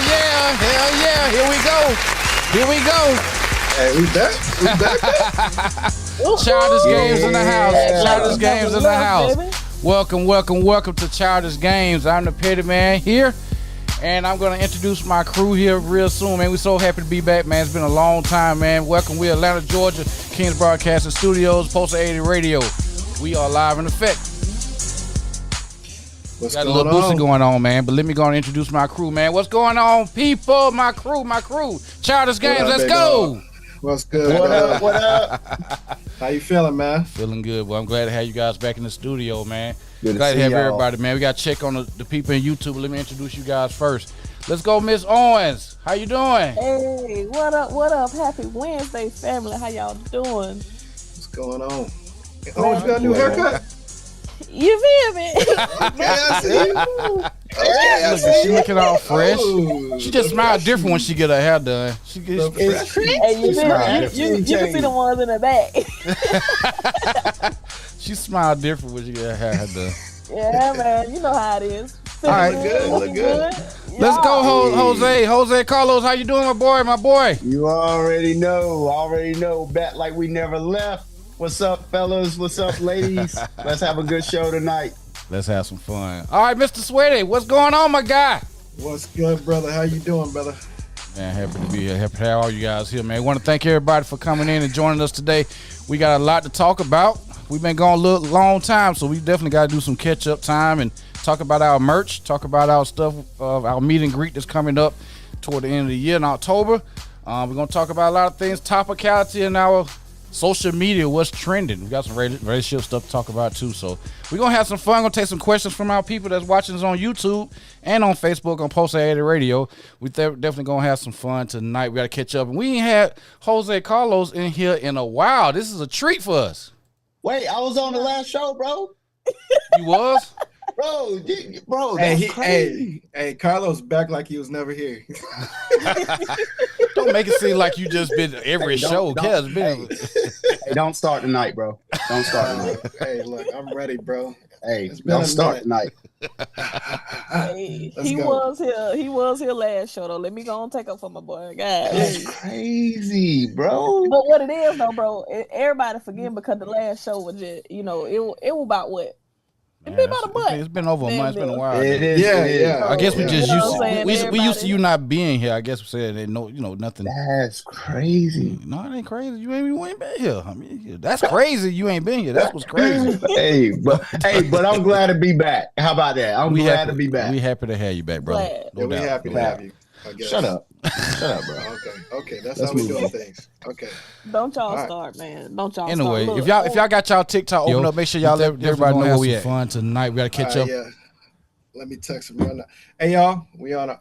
hell yeah. Here we go. Hey, we back. Childish Gamez in the house. Childish Gamez in the house. Welcome to Childish Gamez. I'm the Petty Man here, and I'm going to introduce my crew here real soon, man. We're so happy to be back, man. It's been a long time, man. Welcome. We're Atlanta, Georgia, Kings Broadcasting Studios, Post 80 Radio. We are live in effect. Got a little booster going on, man. But let me go and introduce my crew, man. What's going on, people? My crew. Childish Gamez, let's go. What's good? What up? How you feeling, man? Feeling good. Well, I'm glad to have you guys back in the studio, man. Good glad to have y'all. everybody, man. We got to check on the people in YouTube. Let me introduce you guys first. Let's go, Miss Owens. How you doing? Hey, what up? Happy Wednesday, family. How y'all doing? What's going on? Oh, you got a new haircut? You feel me? Okay, I see you. She looking all fresh. Oh, She just smiles different when she get her hair done. She gets It's Hey, you feel me? You can see the ones in the back. she smiles different when she get her hair done. Yeah, man. You know how it is. All right. Look good. Let's go, Jose. Jose Carlos, how you doing, my boy? You already know. Back like we never left. What's up, fellas? What's up, ladies? Let's have a good show tonight. Let's have some fun. All right, Mr. Sweaty, what's going on, my guy? What's good, brother? How you doing, brother? Man, happy to be here. Happy to have all you guys here, man. I want to thank everybody for coming in and joining us today. We got a lot to talk about. We've been going a long time, so we definitely got to do some catch-up time and talk about our merch, talk about our stuff, our meet and greet that's coming up toward the end of the year in October. We're going to talk about a lot of things, topicality in our social media, what's trending. We got some relationship stuff to talk about too. So we're going to have some fun. We're going to take some questions from our people that's watching us on YouTube and on Facebook on Post 80 Radio. We definitely going to have some fun tonight. We got to catch up. And we ain't had Jose Carlos in here in a while. This is a treat for us. Wait, I was on the last show, bro. You was? Bro, that's crazy. Hey, Carlos back like he was never here. Don't make it seem like you just been every show. Hey, don't start tonight, bro. Don't start tonight. Hey, look, I'm ready, bro. Hey, don't start tonight. Hey, he go. was here last show though. Let me go and take up for my boy. God. That's crazy, bro. But what it is though, bro, everybody forgetting because the last show was just, it was about what? It's been about a month. It's been over a month. It's been a while. It is. Yeah. I guess we just You know what I'm used saying? we used to you not being here. I guess we said that nothing. That's crazy. No, it ain't crazy. You ain't been here. I mean, that's crazy. You ain't been here. That's what's crazy. but I'm glad to be back. How about that? I'm glad to be back. We happy to have you back, brother. Glad. No We doubt. happy to have you. I guess. Shut up, bro. Okay. That's Let's how we move doing on. things. Okay. Don't y'all Right. start, man. Don't y'all Anyway, start. if y'all got y'all TikTok open up, make sure y'all let everybody know where we at. Fun tonight. We gotta catch up. Yeah. Let me text him right now. Hey, y'all. We on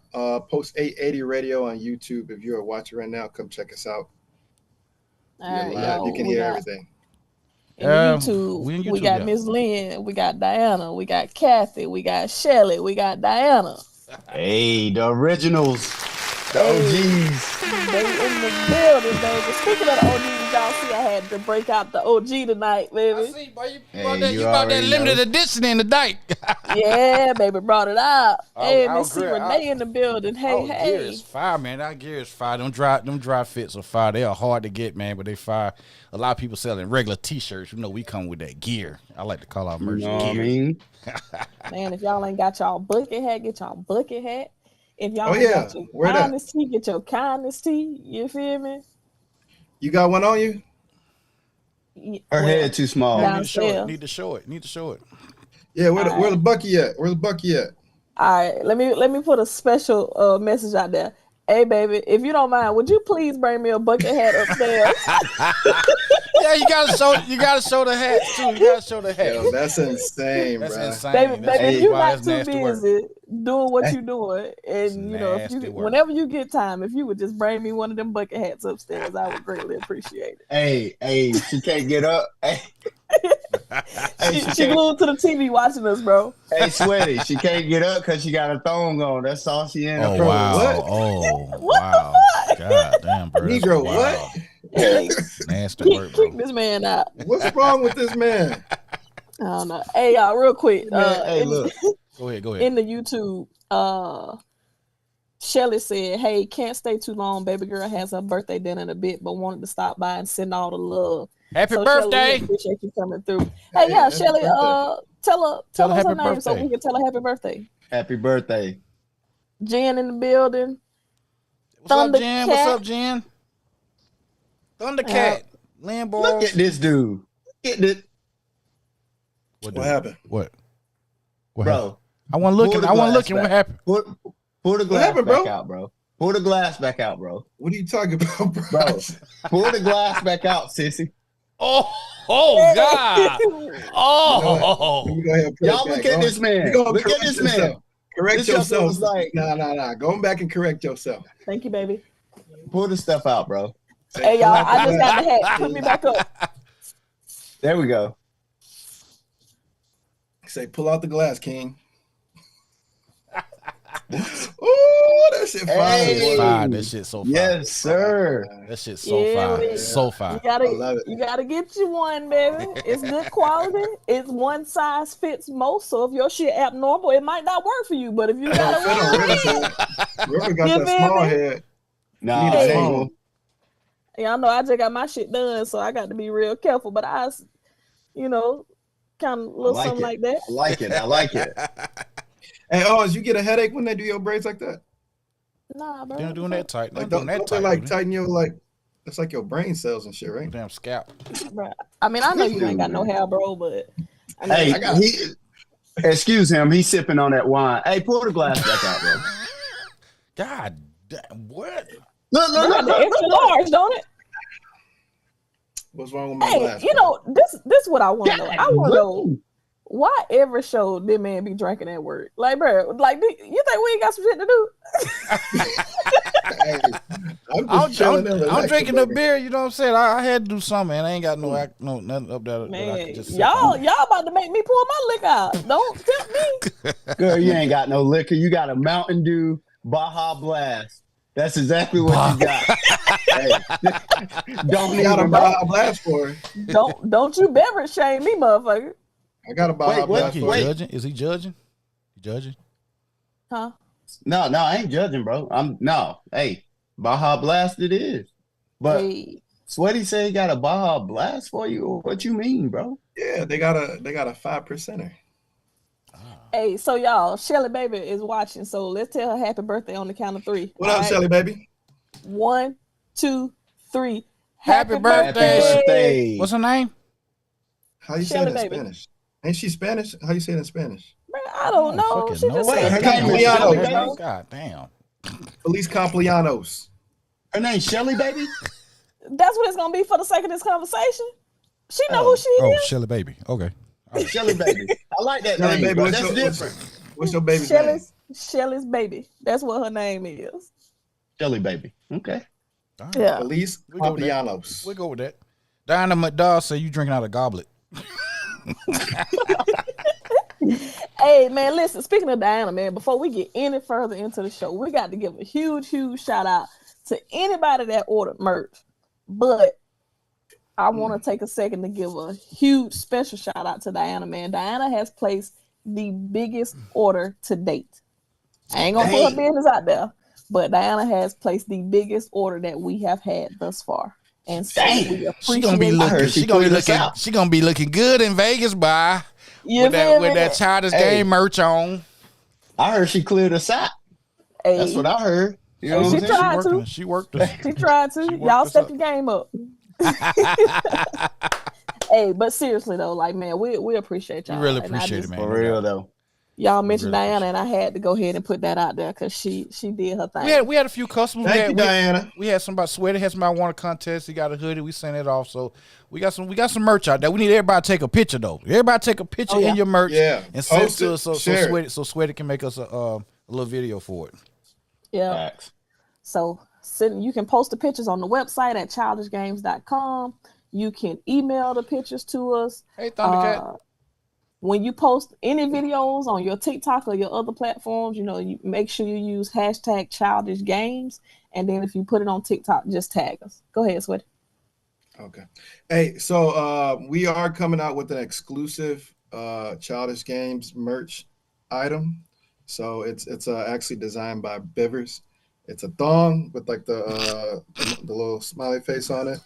Post 880 Radio on YouTube. If you're watching right now, come check us out. All right, Live. y'all, You can we hear got- everything. In YouTube, we in we YouTube, got yeah. Miss Lynn, we got Diana, we got Kathy, we got Shelly, we got Diana. Hey, the originals, the OGs. They in the building, baby. Speaking of the OGs, y'all see I had to break out the OG tonight, I baby. see, boy. You Hey, brought that, you you brought that already limited know. edition in tonight. Yeah, baby, brought it out. Hey, I'll Miss C. agree. Renee in the building. Hey, Gear hey. is fire, man. That gear is fire. Them dry fits are fire. They are hard to get, man, but they fire. A lot of people selling regular T-shirts. You know, we come with that gear. I like to call our merch You know what I gear. mean? Man, if y'all ain't got y'all bucket hat, get y'all bucket hat. If y'all Oh, ain't yeah. got your Where that? kindness tea, get your kindness tea. You feel me? You got one on you? Her head too small. Nah. Need to show it. Yeah. Where All the Bucky at? Where's the Bucky at? All right, let me put a special message out there. Hey, baby, if you don't mind, would you please bring me a bucket hat upstairs? Yeah, you gotta show the hat too. You gotta show the hat. Yo, that's insane, That's bro. insane. Baby, That's if you why not it's too nasty work. busy doing what you doing, It's and you know, if nasty you work. whenever you get time, if you would just bring me one of them bucket hats upstairs, I would greatly appreciate it. Hey, she can't get up. Hey, She glued to the TV watching us, bro. hey, Sweaty, she can't get up because she got a thong on. That's all she in. Oh Bro, wow! What? Oh What wow! God damn, bro. that's Negro, wild. what? Hey, Nasty work, bro. kick this man out. What's wrong with this man? I don't know. Hey, y'all, real quick. Man, hey, look. Go ahead. In the YouTube, Shelly said, "Hey, can't stay too long. Baby girl has her birthday dinner in a bit, but wanted to stop by and send all the love." Happy So birthday! Shelly, we appreciate you coming through. Hey, yeah, happy Shelly, birthday. tell Tell us her her happy name so birthday. we can tell her happy birthday. Happy birthday. Jen in the building. What's up, Jen? What's Thundercat. up, Jen? Thundercat. Land balls. Look at this dude. Look at this. What happened? What happened? Bro. I wasn't looking. I wasn't looking. What happened? Pull the glass happened, back bro? out, bro. Pull the glass back out, bro. What are you talking about, bro? Bro, pull the glass back out, sissy. Oh God! Oh, Let me go ahead and put Y'all it look back. at this man. Go Look at correct this yourself. man. Correct This joker yourself. was like- Nah. Go back and correct yourself. Thank you, baby. Pull the stuff out, bro. Hey, y'all, I just got the hat. Put me back up. There we go. Say, pull out the glass, King. Oh, that shit fire. Hey. it's fire. That shit so fire. Yes, sir. That shit so Yeah, fire. we- So fire. I love it. You gotta get you one, baby. It's good quality. It's one size fits most. So if your shit abnormal, it might not work for you. But if you got it, River got You that feel small me? head. Nah, You need I a ain't small. gonna- y'all know I just got my shit done, so I got to be real careful. But I, kind of little like something it. like that. I like it. I like it. Hey, Oz, you get a headache when they do your braids like that? Nah, bro. They're doing that tight. They're Like, doing don't that they tight. like dude. tighten your like? It's like your brain cells and shit, right? Damn scalp. Bruh. I mean, I know you ain't got no hair, bro, but I mean, Hey, I got- excuse him. He's sipping on that wine. Hey, pull the glass back out, bro. God damn. What? Look, I look, got look, the extra large, don't it? What's wrong with my Hey, glass? you know, this what I want to know. I want to know look. why every show this man be drinking at work. Like, bro, like, you think we ain't got some shit to do? Hey, I'm I'm, just chilling and I'm relaxing, drinking the baby. beer. You know what I'm saying? I had to do something, and I ain't got no nothing up there. That I Man, could just sip y'all on. about to make me pull my liquor out. Don't tempt me. Girl, you ain't got no liquor. You got a Mountain Dew Baja Blast. That's exactly what you got. Hey, don't I got a even Baja Blast for it. Don't you beverage shame me, motherfucker. I got a Baja Wait, Blast He for it. judging? Is he judging? He judging? Huh? No, I ain't judging, bro. Hey, Baja Blast it is. But Hey. Sweaty say he got a Baja Blast for you. What you mean, bro? Yeah, they got a 5%er. Hey, so y'all, Shelly baby is watching, so let's tell her happy birthday on the count of 3. What All up, right? Shelly, baby? 1, 2, 3. Happy birthday. Happy birthday. What's her name? How you say Shelly, it in baby. Spanish? Ain't she Spanish? How you say it in Spanish? Man, I don't know. fucking She know. just Wait, said her happy name is Leon. Shelly, birthday. baby? God damn. Feliz Cumpleaños. Her name's Shelly, baby? That's what it's gonna be for the sake of this conversation. She know who she Oh, is. Shelly baby. Okay. Shelly, baby. I like that Shelly, name, baby, bro. what's That's your- different. What's your baby's name? Shelly's baby. That's what her name is. Shelly, baby. Okay. All right. Yeah. Feliz We go with that. Cumpleaños. We'll go with that. Diana McDowell say you drinking out of goblet. Hey man, listen, speaking of Diana, man, before we get any further into the show, we got to give a huge shout out to anybody that ordered merch. But I want to take a second to give a huge special shout out to Diana, man. Diana has placed the biggest order to date. I ain't gonna put her business out there, but Diana has placed the biggest order that we have had thus far. And so Dang. we She gonna be appreciate I heard looking. she She gonna be cleared us looking. out. She gonna be looking good in Vegas, bye. you With feel me? that Childish Hey. Game merch on. I heard she cleared us out. Hey, That's what I heard. You know Hey, what she I'm saying? tried Working. to. She worked us. She tried to. worked Y'all us step up. your game up. Hey, but seriously though, like man, we appreciate We y'all. really And I appreciate just- it, man. For real, though. Y'all mentioned really Diana, and I had to go ahead and put that out there because she did her thing. We had a few customers. Thank you, Diana. We had somebody Sweaty had somebody won a contest. He got a hoodie. We sent it off. So we got some merch out there. We need everybody to take a picture though. Everybody take a picture Oh, yeah. in your merch Yeah. and send it Post to it, us so share it. Sweaty can make us a little video for it. Yeah. Facts. So you can post the pictures on the website at childishgames.com. You can email the pictures to us. Hey Thundercat. When you post any videos on your TikTok or your other platforms, you make sure you use hashtag Childish Games. And then if you put it on TikTok, just tag us. Go ahead, Sweaty. Okay. Hey, so we are coming out with an exclusive Childish Games merch item. So it's actually designed by Bivers. It's a thong with like the little smiley face on it.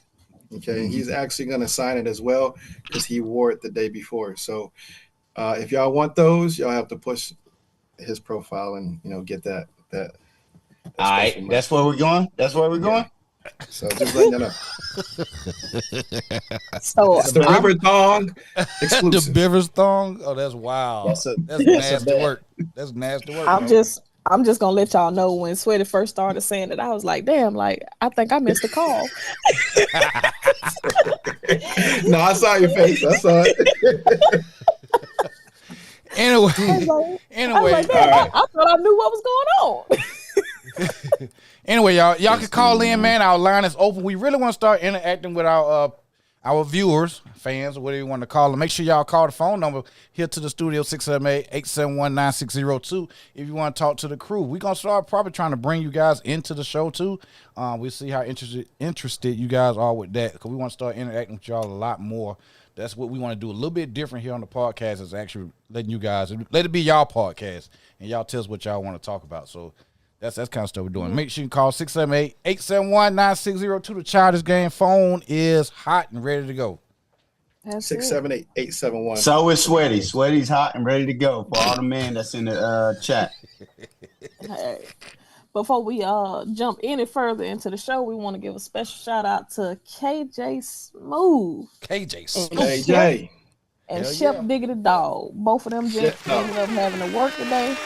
Okay, he's actually gonna sign it as well because he wore it the day before. So if y'all want those, y'all have to push his profile and get that. All right, that's where we're going. That's where we're going. So just letting you know. So It's the River Thong exclusive. The Bivers thong. Oh, that's wild. That's nasty work. That's nasty work. I'm just gonna let y'all know when Sweaty first started saying it, I was like, damn, like I think I missed the call. No, I saw your face. I saw it. Anyway, I was like, damn, I thought I knew what was going on. Anyway, y'all can call in, man. Our line is open. We really want to start interacting with our viewers, fans, or whatever you want to call them. Make sure y'all call the phone number here to the studio, 678-871-9602, if you want to talk to the crew. We're going to start probably trying to bring you guys into the show, too. We'll see how interested you guys are with that, because we want to start interacting with y'all a lot more. That's what we want to do a little bit different here on the podcast, is actually letting you guys, let it be y'all podcast, and y'all tell us what y'all want to talk about. So that's kind of stuff we're doing. Make sure you call 678-871-9602. The Childish Gamez phone is hot and ready to go. 678-871. So is Sweaty. Sweaty's hot and ready to go for all the men that's in the chat. Hey, before we jump any further into the show, we want to give a special shout out to KJ Smooth. KJ. And Chef Diggity Dog. Both of them just ended up having to work today.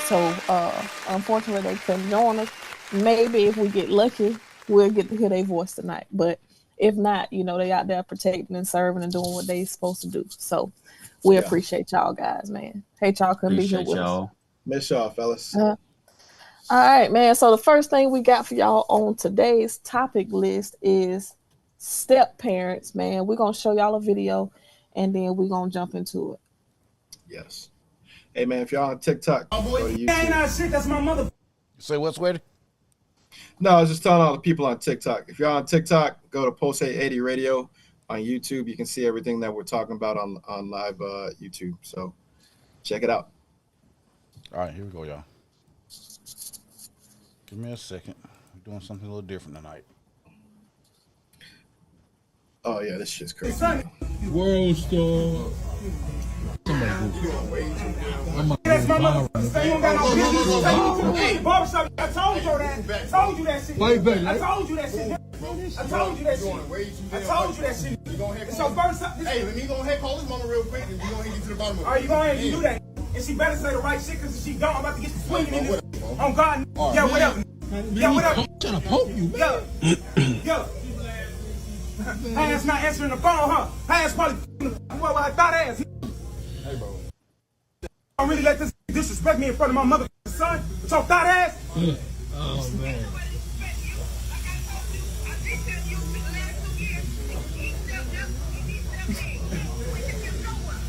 So, unfortunately, they couldn't join us. Maybe if we get lucky, we'll get to hear their voice tonight. But if not, they out there protecting and serving and doing what they supposed to do. So, we appreciate y'all guys, man. Hate y'all couldn't be here with us. Miss y'all, fellas. All right, man. So, the first thing we got for y'all on today's topic list is step parents, man. We're going to show y'all a video, and then we're going to jump into it. Yes. Hey, man, if y'all on TikTok, go to YouTube. Shit, that's my mother. Say what's ready? No, I was just telling all the people on TikTok. If y'all on TikTok, go to Post 880 Radio on YouTube. You can see everything that we're talking about on live YouTube. So check it out. All right, here we go, y'all. Give me a second. We're doing something a little different tonight. Oh, yeah, this shit's crazy. World star. That's my mother. Say you don't got no business. Hey, barbershop, I told you that. I told you that shit. I told you that shit. I told you that shit. I told you that shit. It's your first time. Hey, let me go ahead and call this mama real quick, and we gonna get to the bottom of it. All right, you go ahead and do that. And she better say the right shit, because if she don't, I'm about to get swinging in this. On God. Yeah, whatever. Yeah, whatever. I'm trying to poke you, man. Yo. Hey, ass not answering the phone, huh? Hey, ass probably well, I thought ass. Hey, bro. Don't really let this disrespect me in front of my mother, son. With your thought ass. Oh, man.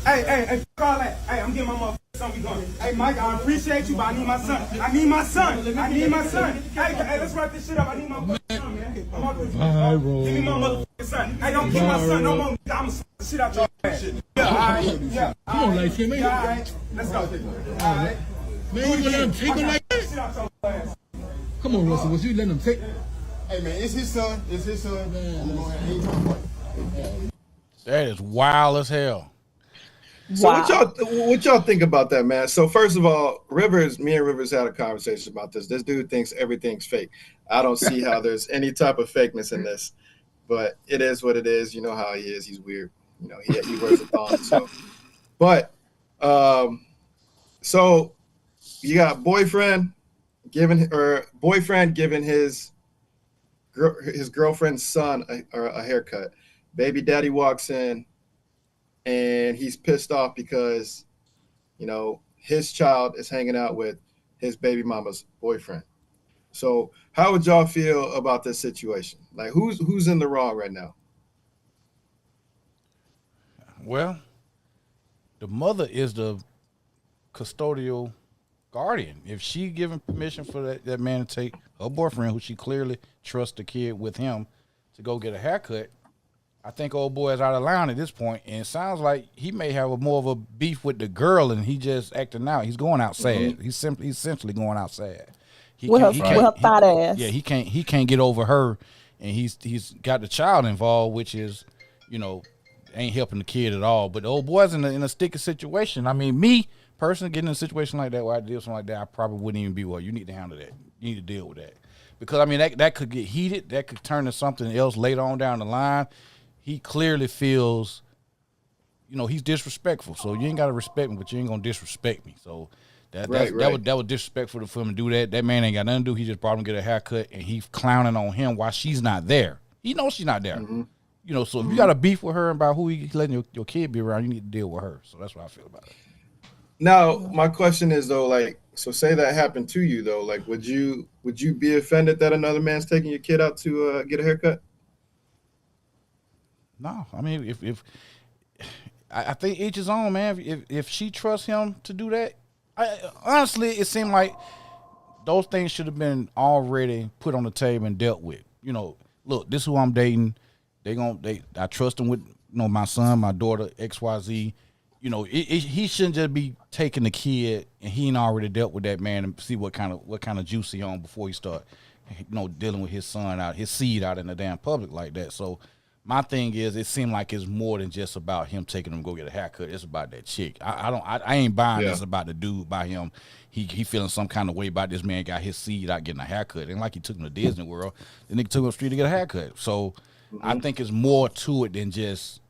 Hey, call that. Hey, I'm getting my motherfucking son. We going. Hey, Mike, I appreciate you, but I need my son. I need my son. Hey, let's wrap this shit up. I need my motherfucking son, man. Bye, bro. Give me my motherfucking son. Hey, don't kill my son no more. I'm gonna smack the shit out your ass. Yeah, all right. Yeah. Come on, like him, man. Yeah, all right. Let's go. All right. Man, you gonna let him take him like that? Shit out your ass. Come on, Russell. Was you letting him take? Hey, man, it's his son. It's his son. I'm going to go ahead. That is wild as hell. So what y'all think about that, man? So first of all, me and Rivers had a conversation about this. This dude thinks everything's fake. I don't see how there's any type of fakeness in this, but it is what it is. You know how he is. He's weird. He wears a thong. So, but so you got boyfriend giving his girlfriend's son a haircut. Baby daddy walks in. And he's pissed off because, his child is hanging out with his baby mama's boyfriend. So how would y'all feel about this situation? Like, who's in the wrong right now? Well, the mother is the custodial guardian. If she given permission for that man to take her boyfriend, who she clearly trusts the kid with him, to go get a haircut, I think old boy is out of line at this point, and it sounds like he may have more of a beef with the girl, and he just acting out. He's going out sad. He's essentially going out sad. with her thought ass. Yeah, he can't get over her, and he's got the child involved, which is, ain't helping the kid at all. But the old boy's in a sticky situation. I mean, me personally getting in a situation like that where I did something like that, I probably wouldn't even be. Well, you need to handle that. You need to deal with that, because I mean that could get heated. That could turn to something else later on down the line. He clearly feels, he's disrespectful. So you ain't got to respect me, but you ain't gonna disrespect me. So that was disrespectful for him to do that. That man ain't got nothing to do. He just brought him to get a haircut, and he's clowning on him while she's not there. He knows she's not there. Mm-hmm. So if you got a beef with her about who he letting your kid be around, you need to deal with her. So that's what I feel about it. Now, my question is though, like, so say that happened to you though, like, would you be offended that another man's taking your kid out to get a haircut? No, I mean, if I think each his own, man. If she trusts him to do that, honestly, it seemed like those things should have been already put on the table and dealt with. Look, this is who I'm dating. I trust them with my son, my daughter, XYZ. He shouldn't just be taking the kid and he ain't already dealt with that man and see what kind of juice he on before he start, dealing with his son out, his seed out in the damn public like that. So my thing is, it seemed like it's more than just about him taking him to go get a haircut. It's about that chick. I ain't buying this about the dude by him. He feeling some kind of way about this man got his seed out getting a haircut. And like he took him to Disney World, the nigga took him to the street to get a haircut. So I think it's more to it than just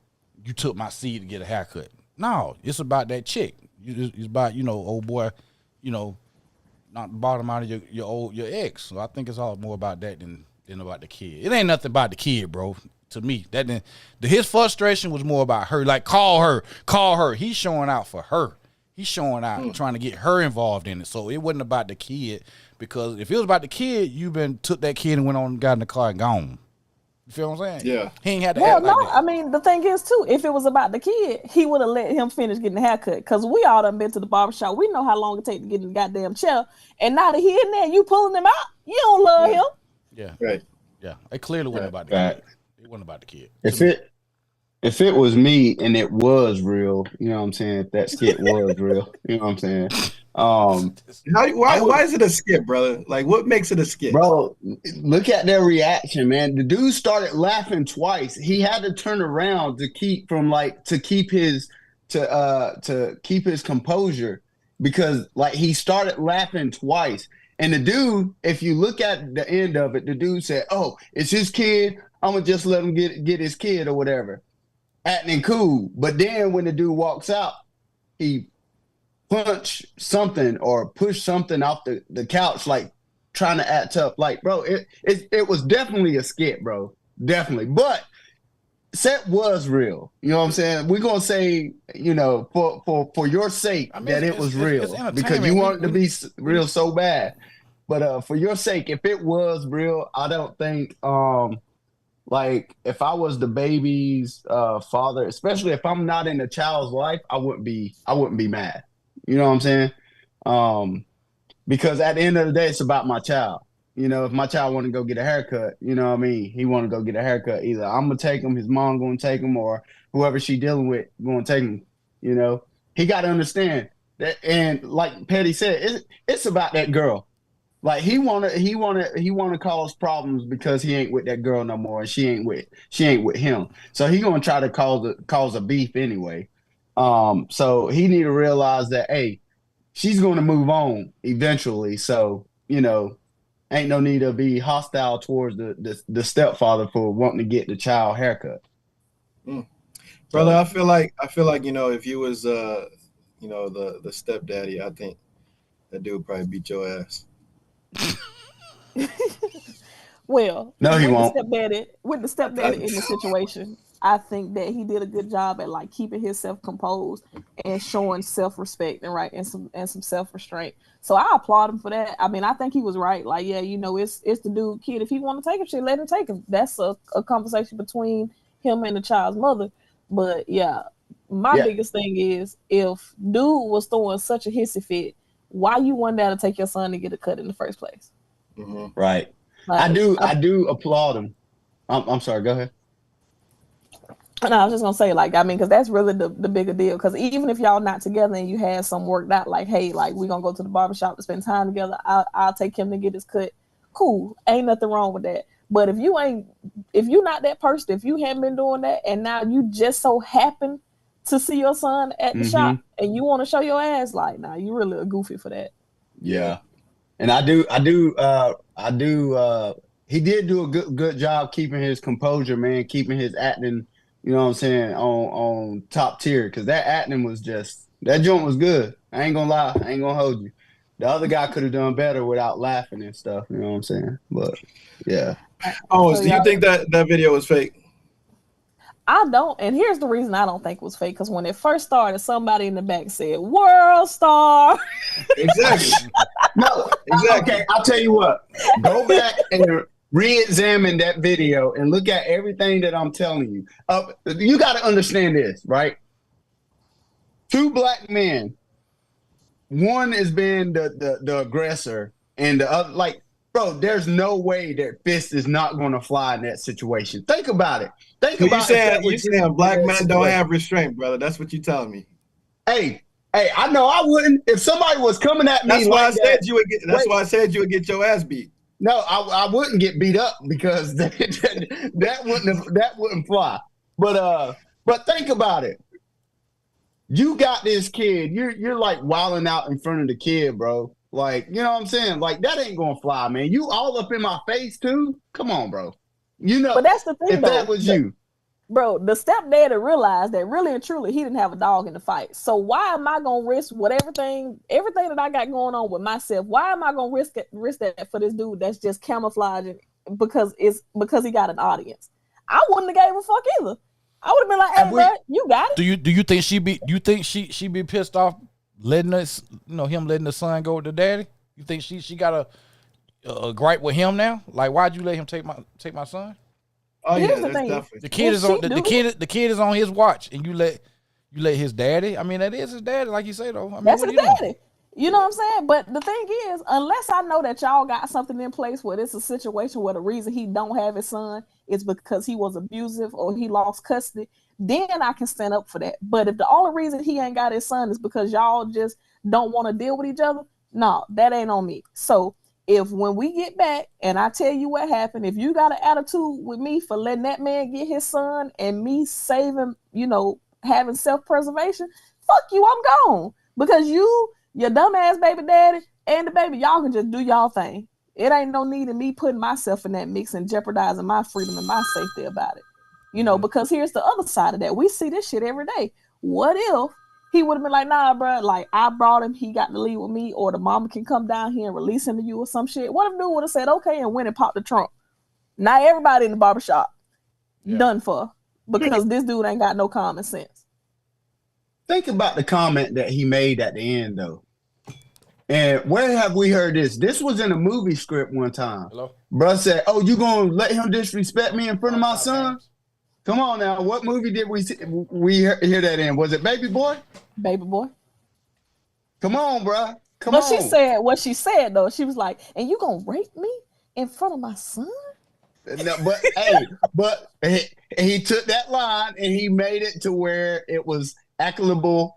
you took my seed to get a haircut. No, it's about that chick. It's about, old boy, not bottom out of your ex. So I think it's all more about that than about the kid. It ain't nothing about the kid, bro. To me, his frustration was more about her. Like, call her. He's showing out for her. He's showing out trying to get her involved in it. So it wasn't about the kid, because if it was about the kid, took that kid and went on and got in the car and gone. You feel what I'm saying? Yeah. He ain't had to act like that. I mean, the thing is, too, if it was about the kid, he would have let him finish getting the haircut. Because we all done been to the barbershop. We know how long it takes to get in the goddamn chair. And now that he in there, you pulling him out, you don't love him. Yeah. Right. Yeah. It clearly wasn't about the kid. It wasn't about the kid. If it was me and it was real, you know what I'm saying? If that skit was real, you know what I'm saying? Why is it a skit, brother? Like, what makes it a skit? Bro, look at their reaction, man. The dude started laughing twice. He had to turn around to keep his composure, because like he started laughing twice. And the dude, if you look at the end of it, the dude said, "Oh, it's his kid. I'm gonna just let him get his kid or whatever." Acting cool. But then when the dude walks out, he punched something or pushed something off the couch, like trying to act tough. Like, bro, it was definitely a skit, bro. Definitely. But set was real. You know what I'm saying? We're gonna say, for your sake, that it was real, because you want it to be real so bad. But for your sake, if it was real, I don't think like if I was the baby's father, especially if I'm not in the child's life, I wouldn't be mad. You know what I'm saying? Because at the end of the day, it's about my child. If my child want to go get a haircut, you know what I mean? He want to go get a haircut. Either I'm going to take him, his mom going to take him, or whoever she dealing with going to take him. He got to understand that. And like Petty said, it's about that girl. Like he want to cause problems because he ain't with that girl no more, and she ain't with him. So he going to try to cause a beef anyway. So he need to realize that, hey, she's going to move on eventually. So, ain't no need to be hostile towards the stepfather for wanting to get the child haircut. Brother, I feel like, if you was, the stepdaddy, I think that dude would probably beat your ass. Well, no, he won't. With the stepdaddy in the situation, I think that he did a good job at like keeping himself composed and showing self-respect and some self-restraint. So I applaud him for that. I mean, I think he was right. Like, yeah, it's the dude kid. If he want to take him, let him take him. That's a conversation between him and the child's mother. But yeah, my biggest thing is, if dude was throwing such a hissy fit, why you want there to take your son to get a cut in the first place? Mm-hmm. Right. Like, I do applaud him. I'm sorry. Go ahead. And I was just gonna say, like, I mean, because that's really the bigger deal. Because even if y'all not together and you had some worked out, like, hey, like, we gonna go to the barbershop to spend time together. I'll take him to get his cut. Cool, ain't nothing wrong with that. But if you not that person, if you haven't been doing that, and now you just so happen to see your son at the shop and you want to show your ass, like, nah, you really a goofy for that. Yeah, and I do. He did do a good job keeping his composure, man, keeping his acting. You know what I'm saying, on top tier, because that acting was that joint was good. I ain't gonna lie, I ain't gonna hold you. The other guy could have done better without laughing and stuff. You know what I'm saying? But yeah. Oh, so you think that video was fake? I don't, and here's the reason I don't think it was fake. Because when it first started, somebody in the back said "World Star." Exactly. No, exactly. Okay, I'll tell you what. Go back and re-examine that video and look at everything that I'm telling you. You got to understand this, right? 2 black men. One has been the aggressor, and the other, like, bro, there's no way that fist is not going to fly in that situation. Think about it. You saying black men don't have restraint, brother? That's what you telling me. Hey, I know I wouldn't. If somebody was coming at me, why I said you would get your ass beat. No, I wouldn't get beat up because that wouldn't fly. But think about it. You got this kid. You're like wilding out in front of the kid, bro. Like, you know what I'm saying? Like, that ain't gonna fly, man. You all up in my face too. Come on, bro. You know. But that's the thing, if that was you, bro. The stepdaddy realized that really and truly he didn't have a dog in the fight. So why am I gonna risk everything that I got going on with myself? Why am I gonna risk that for this dude that's just camouflaging because he got an audience? I wouldn't have gave a fuck either. I would have been like, "Hey, bro, you got it." Do you think she be pissed off letting us, him letting the son go with the daddy? You think she got a gripe with him now? Like, why'd you let him take my son? Oh yeah, Here's the that's thing. definitely. The kid is on the kid is on his watch, and you let his daddy. I mean, that is his daddy, like you say though. I mean, That's what his are you doing? daddy. You know what I'm saying? But the thing is, unless I know that y'all got something in place where it's a situation where the reason he don't have his son is because he was abusive or he lost custody, then I can stand up for that. But if the only reason he ain't got his son is because y'all just don't want to deal with each other, no, that ain't on me. So if when we get back and I tell you what happened, if you got an attitude with me for letting that man get his son and me saving, having self-preservation, fuck you, I'm gone. Because your dumbass baby daddy and the baby, y'all can just do y'all thing. It ain't no need in me putting myself in that mix and jeopardizing my freedom and my safety about it. Because here's the other side of that. We see this shit every day. What if he would have been like, nah, bro, like, I brought him, he got to leave with me, or the mama can come down here and release him to you or some shit? What if dude would have said, okay, and went and popped the trunk? Now everybody in the barbershop done for, because this dude ain't got no common sense. think about the comment that he made at the end, though. And where have we heard this? This was in a movie script one time. Hello? Bruh said, oh, you gonna let him disrespect me in front of my son? Come on now. What movie did we hear that in? Was it Baby Boy? Baby Boy. Come on, bruh. Come on. What she said, though, she was like, and you gonna rape me in front of my son? No, but he took that line and he made it to where it was applicable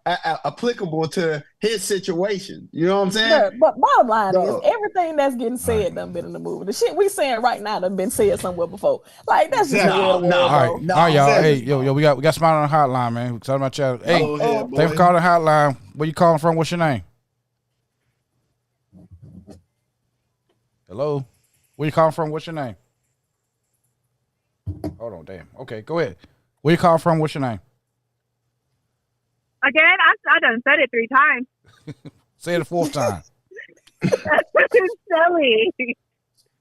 to his situation. You know what I'm saying? But bottom line is, everything that's getting said done been in the movie. The shit we saying right now done been said somewhere before. Like, that's just all right, y'all. Hey, yo, we got somebody on the hotline, man. We're talking about y'all. Hey, thanks for calling the hotline. Where you calling from? What's your name? Hello? Where you calling from? What's your name? Hold on, damn. Okay, go ahead. Where you calling from? What's your name? Again, I done said it 3 times. Say it a 4th time. Shelly.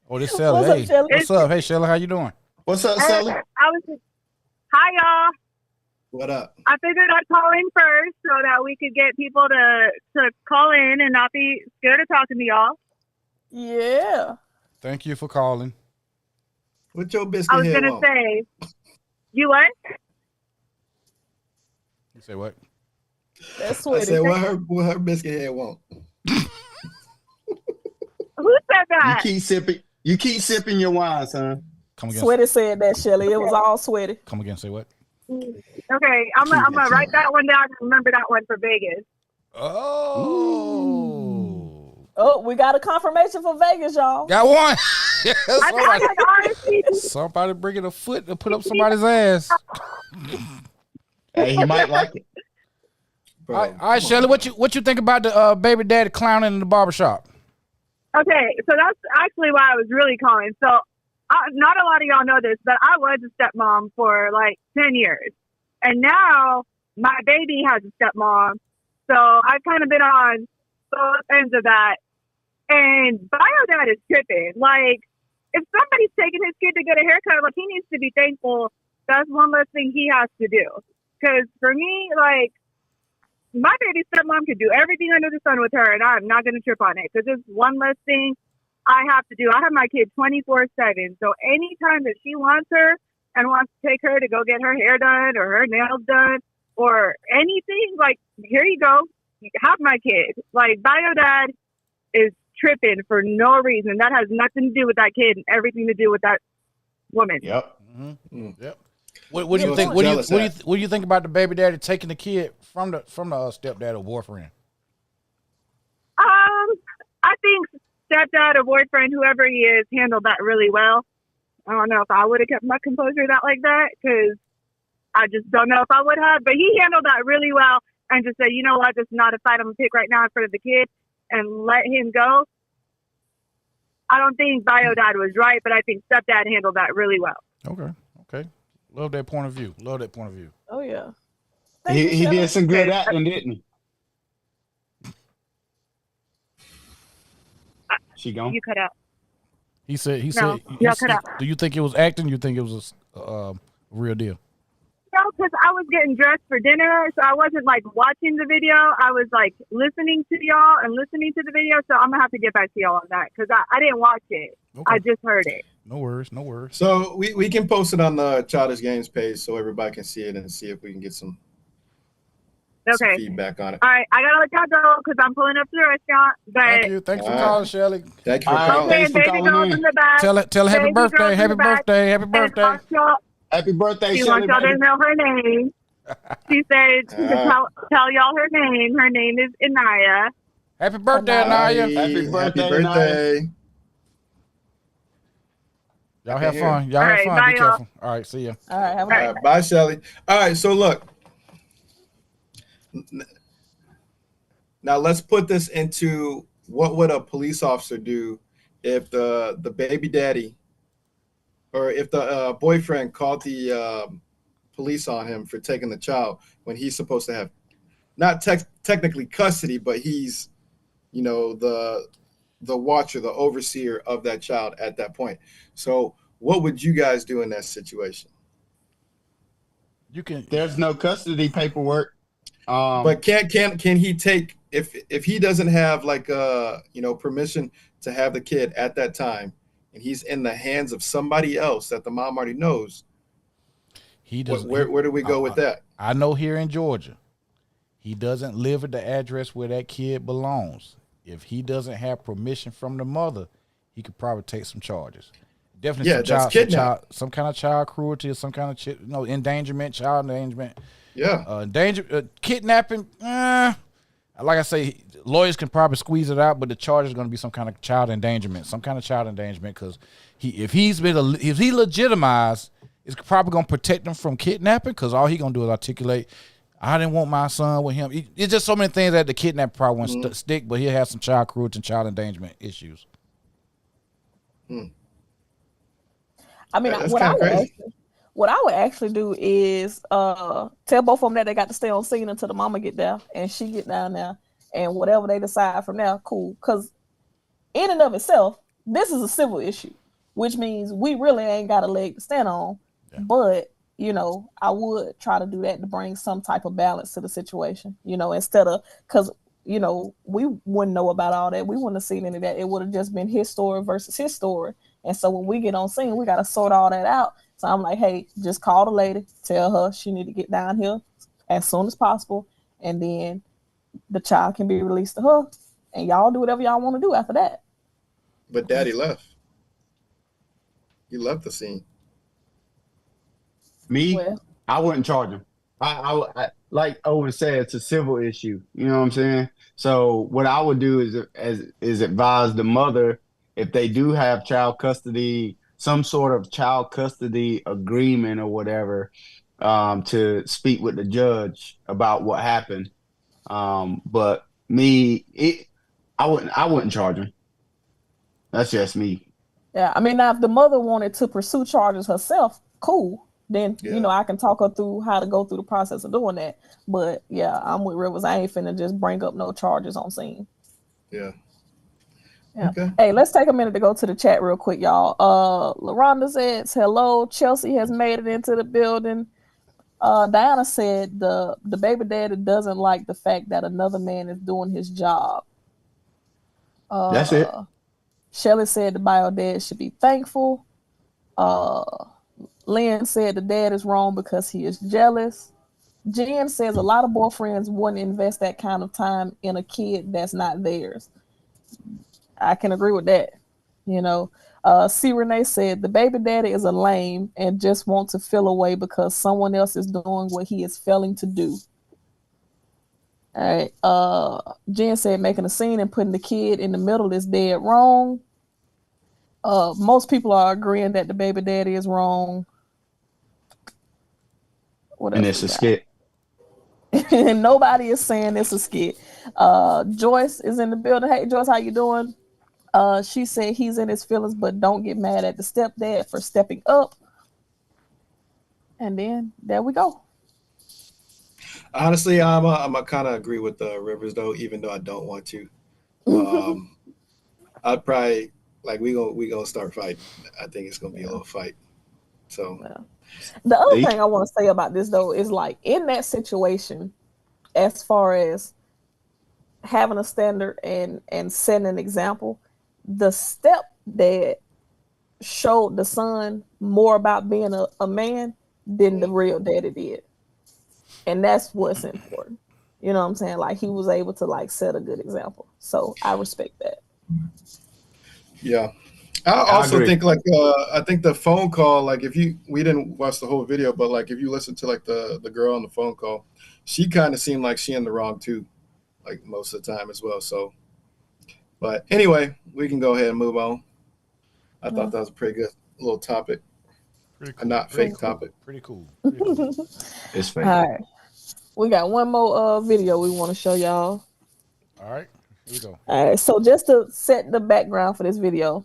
Oh, this Shelly. Hey, Shelly? What's up? Hey, Shelly, how you doing? What's up, Shelly? Hi, y'all. What up? I figured I'd call in first so that we could get people to call in and not be scared of talking to y'all. Yeah. Thank you for calling. What your biscuit I was head going to want? say, you what? You say what? That's I sweet. said, what her biscuit head want? Who said that? You keep sipping your wine, son. Come again. Sweaty said that, Shelly. It was all sweaty. Come again. Say what? Okay, I'm gonna write that one down and remember that one for Vegas. Oh. Oh, we got a confirmation for Vegas, y'all. Got one. Somebody bringing a foot to put up somebody's ass. Hey, he might like it. Bro, All right, Shelly, what you think about the baby daddy clowning in the barbershop? Okay, so that's actually why I was really calling. So, not a lot of y'all know this, but I was a stepmom for like 10 years. And now my baby has a stepmom. So, I've kind of been on both ends of that. And bio dad is tripping. Like, if somebody's taking his kid to get a haircut, like, he needs to be thankful. That's one less thing he has to do. Because for me, like, my baby stepmom could do everything under the sun with her, and I'm not going to trip on it because it's one less thing I have to do. I have my kid 24/7. So anytime that she wants her and wants to take her to go get her hair done or her nails done or anything, like, here you go. You have my kid. Like, bio dad is tripping for no reason. That has nothing to do with that kid and everything to do with that woman. Yep. Mm-hmm. Yep. What do you think? What do you think about the baby daddy taking the kid from the stepdad or boyfriend? I think stepdad or boyfriend, whoever he is, handled that really well. I don't know if I would have kept my composure like that because I just don't know if I would have. But he handled that really well and just said, you know what, this is not a fight I'm gonna pick right now in front of the kid and let him go. I don't think bio dad was right, but I think stepdad handled that really well. Okay. Love that point of view. Oh yeah. He did some good acting, didn't he? She gone? You cut out. He said. Cut out. Do you think it was acting? You think it was a real deal? No, because I was getting dressed for dinner, so I wasn't like watching the video. I was like listening to y'all and listening to the video. So I'm gonna have to get back to y'all on that because I didn't watch it. Okay. I just heard it. No worries. So we can post it on the Childish Gamez page so everybody can see it and see if we can get some feedback on it. All right, I gotta let y'all go because I'm pulling up to the restaurant. But thank you for calling, Shelly. Thank you for calling. Thanks for calling in. Tell her happy birthday. Happy birthday. Happy birthday, She Shelly. wants y'all to know her name. She said to tell y'all her name. Her name is Inaya. Happy birthday, Inaya. Happy birthday. Y'all have fun. Y'all have fun. Be careful. All right, see ya. All right, have a All right, bye, Shelly. All right, so look. Now let's put this into what would a police officer do if the baby daddy or if the boyfriend called the police on him for taking the child when he's supposed to have not technically custody, but he's, the watcher, the overseer of that child at that point. So what would you guys do in that situation? There's no custody paperwork. But can he take if he doesn't have like permission to have the kid at that time and he's in the hands of somebody else that the mom already knows? He does. Where do we go with that? I know here in Georgia, he doesn't live at the address where that kid belongs. If he doesn't have permission from the mother, he could probably take some charges. Definitely some kind of child cruelty or some kind of endangerment, child endangerment. Yeah. Kidnapping. Like I say, lawyers can probably squeeze it out, but the charge is going to be some kind of child endangerment. Because if he legitimized, it's probably going to protect him from kidnapping because all he going to do is articulate, I didn't want my son with him. It's just so many things that the kidnapper probably won't stick, but he'll have some child cruelty and child endangerment issues. I mean, what I would actually do is tell both of them that they got to stay on scene until the mama get there and she get down there, and whatever they decide from there, cool. Because in and of itself, this is a civil issue, which means we really ain't got a leg to stand on. Yeah. But I would try to do that to bring some type of balance to the situation. Instead of because we wouldn't know about all that, we wouldn't have seen any of that. It would have just been his story versus his story. And so when we get on scene, we got to sort all that out. So I'm like, hey, just call the lady, tell her she need to get down here as soon as possible, and then the child can be released to her, and y'all do whatever y'all want to do after that. But Daddy left. He left the scene. Me? Well, I wouldn't charge him. I like Owen said, it's a civil issue. You know what I'm saying? So what I would do is advise the mother, if they do have child custody, some sort of child custody agreement or whatever, to speak with the judge about what happened. But I wouldn't charge him. That's just me. Yeah, I mean, now if the mother wanted to pursue charges herself, cool. Then I can talk her through how to go through the process of doing that. But yeah, I'm with Rivers. I ain't finna just bring up no charges on scene. Yeah. Okay. Hey, let's take a minute to go to the chat real quick, y'all. LaRonda says, hello, Chelsea has made it into the building. Diana said the baby daddy doesn't like the fact that another man is doing his job. That's it. Shelly said the bio dad should be thankful. Lynn said the dad is wrong because he is jealous. Jen says a lot of boyfriends wouldn't invest that kind of time in a kid that's not theirs. I can agree with that. C. Renee said the baby daddy is a lame and just wants to feel away because someone else is doing what he is failing to do. All right. Jen said making a scene and putting the kid in the middle is dead wrong. Most people are agreeing that the baby daddy is wrong. What else? And it's a skit. And nobody is saying it's a skit. Joyce is in the building. Hey, Joyce, how you doing? She said he's in his feelings, but don't get mad at the stepdad for stepping up. And then there we go. Honestly, I'm a kind of agree with Rivers though, even though I don't want to. I'd probably we gonna start fighting. I think it's gonna be a little fight. So the other thing I want to say about this though is in that situation, as far as having a standard and setting an example, the stepdad showed the son more about being a man than the real daddy did. And that's what's important. You know what I'm saying? He was able to set a good example. So I respect that. Yeah. I also think I think the phone call, we didn't watch the whole video, but if you listen to the girl on the phone call, she kind of seemed like she in the wrong too, most of the time as well. So, but anyway, we can go ahead and move on. I thought that was a pretty good little topic. Pretty cool. A not fake topic. Pretty cool. It's fake. All right. We got one more video we want to show y'all. All right. Here we go. All right. So just to set the background for this video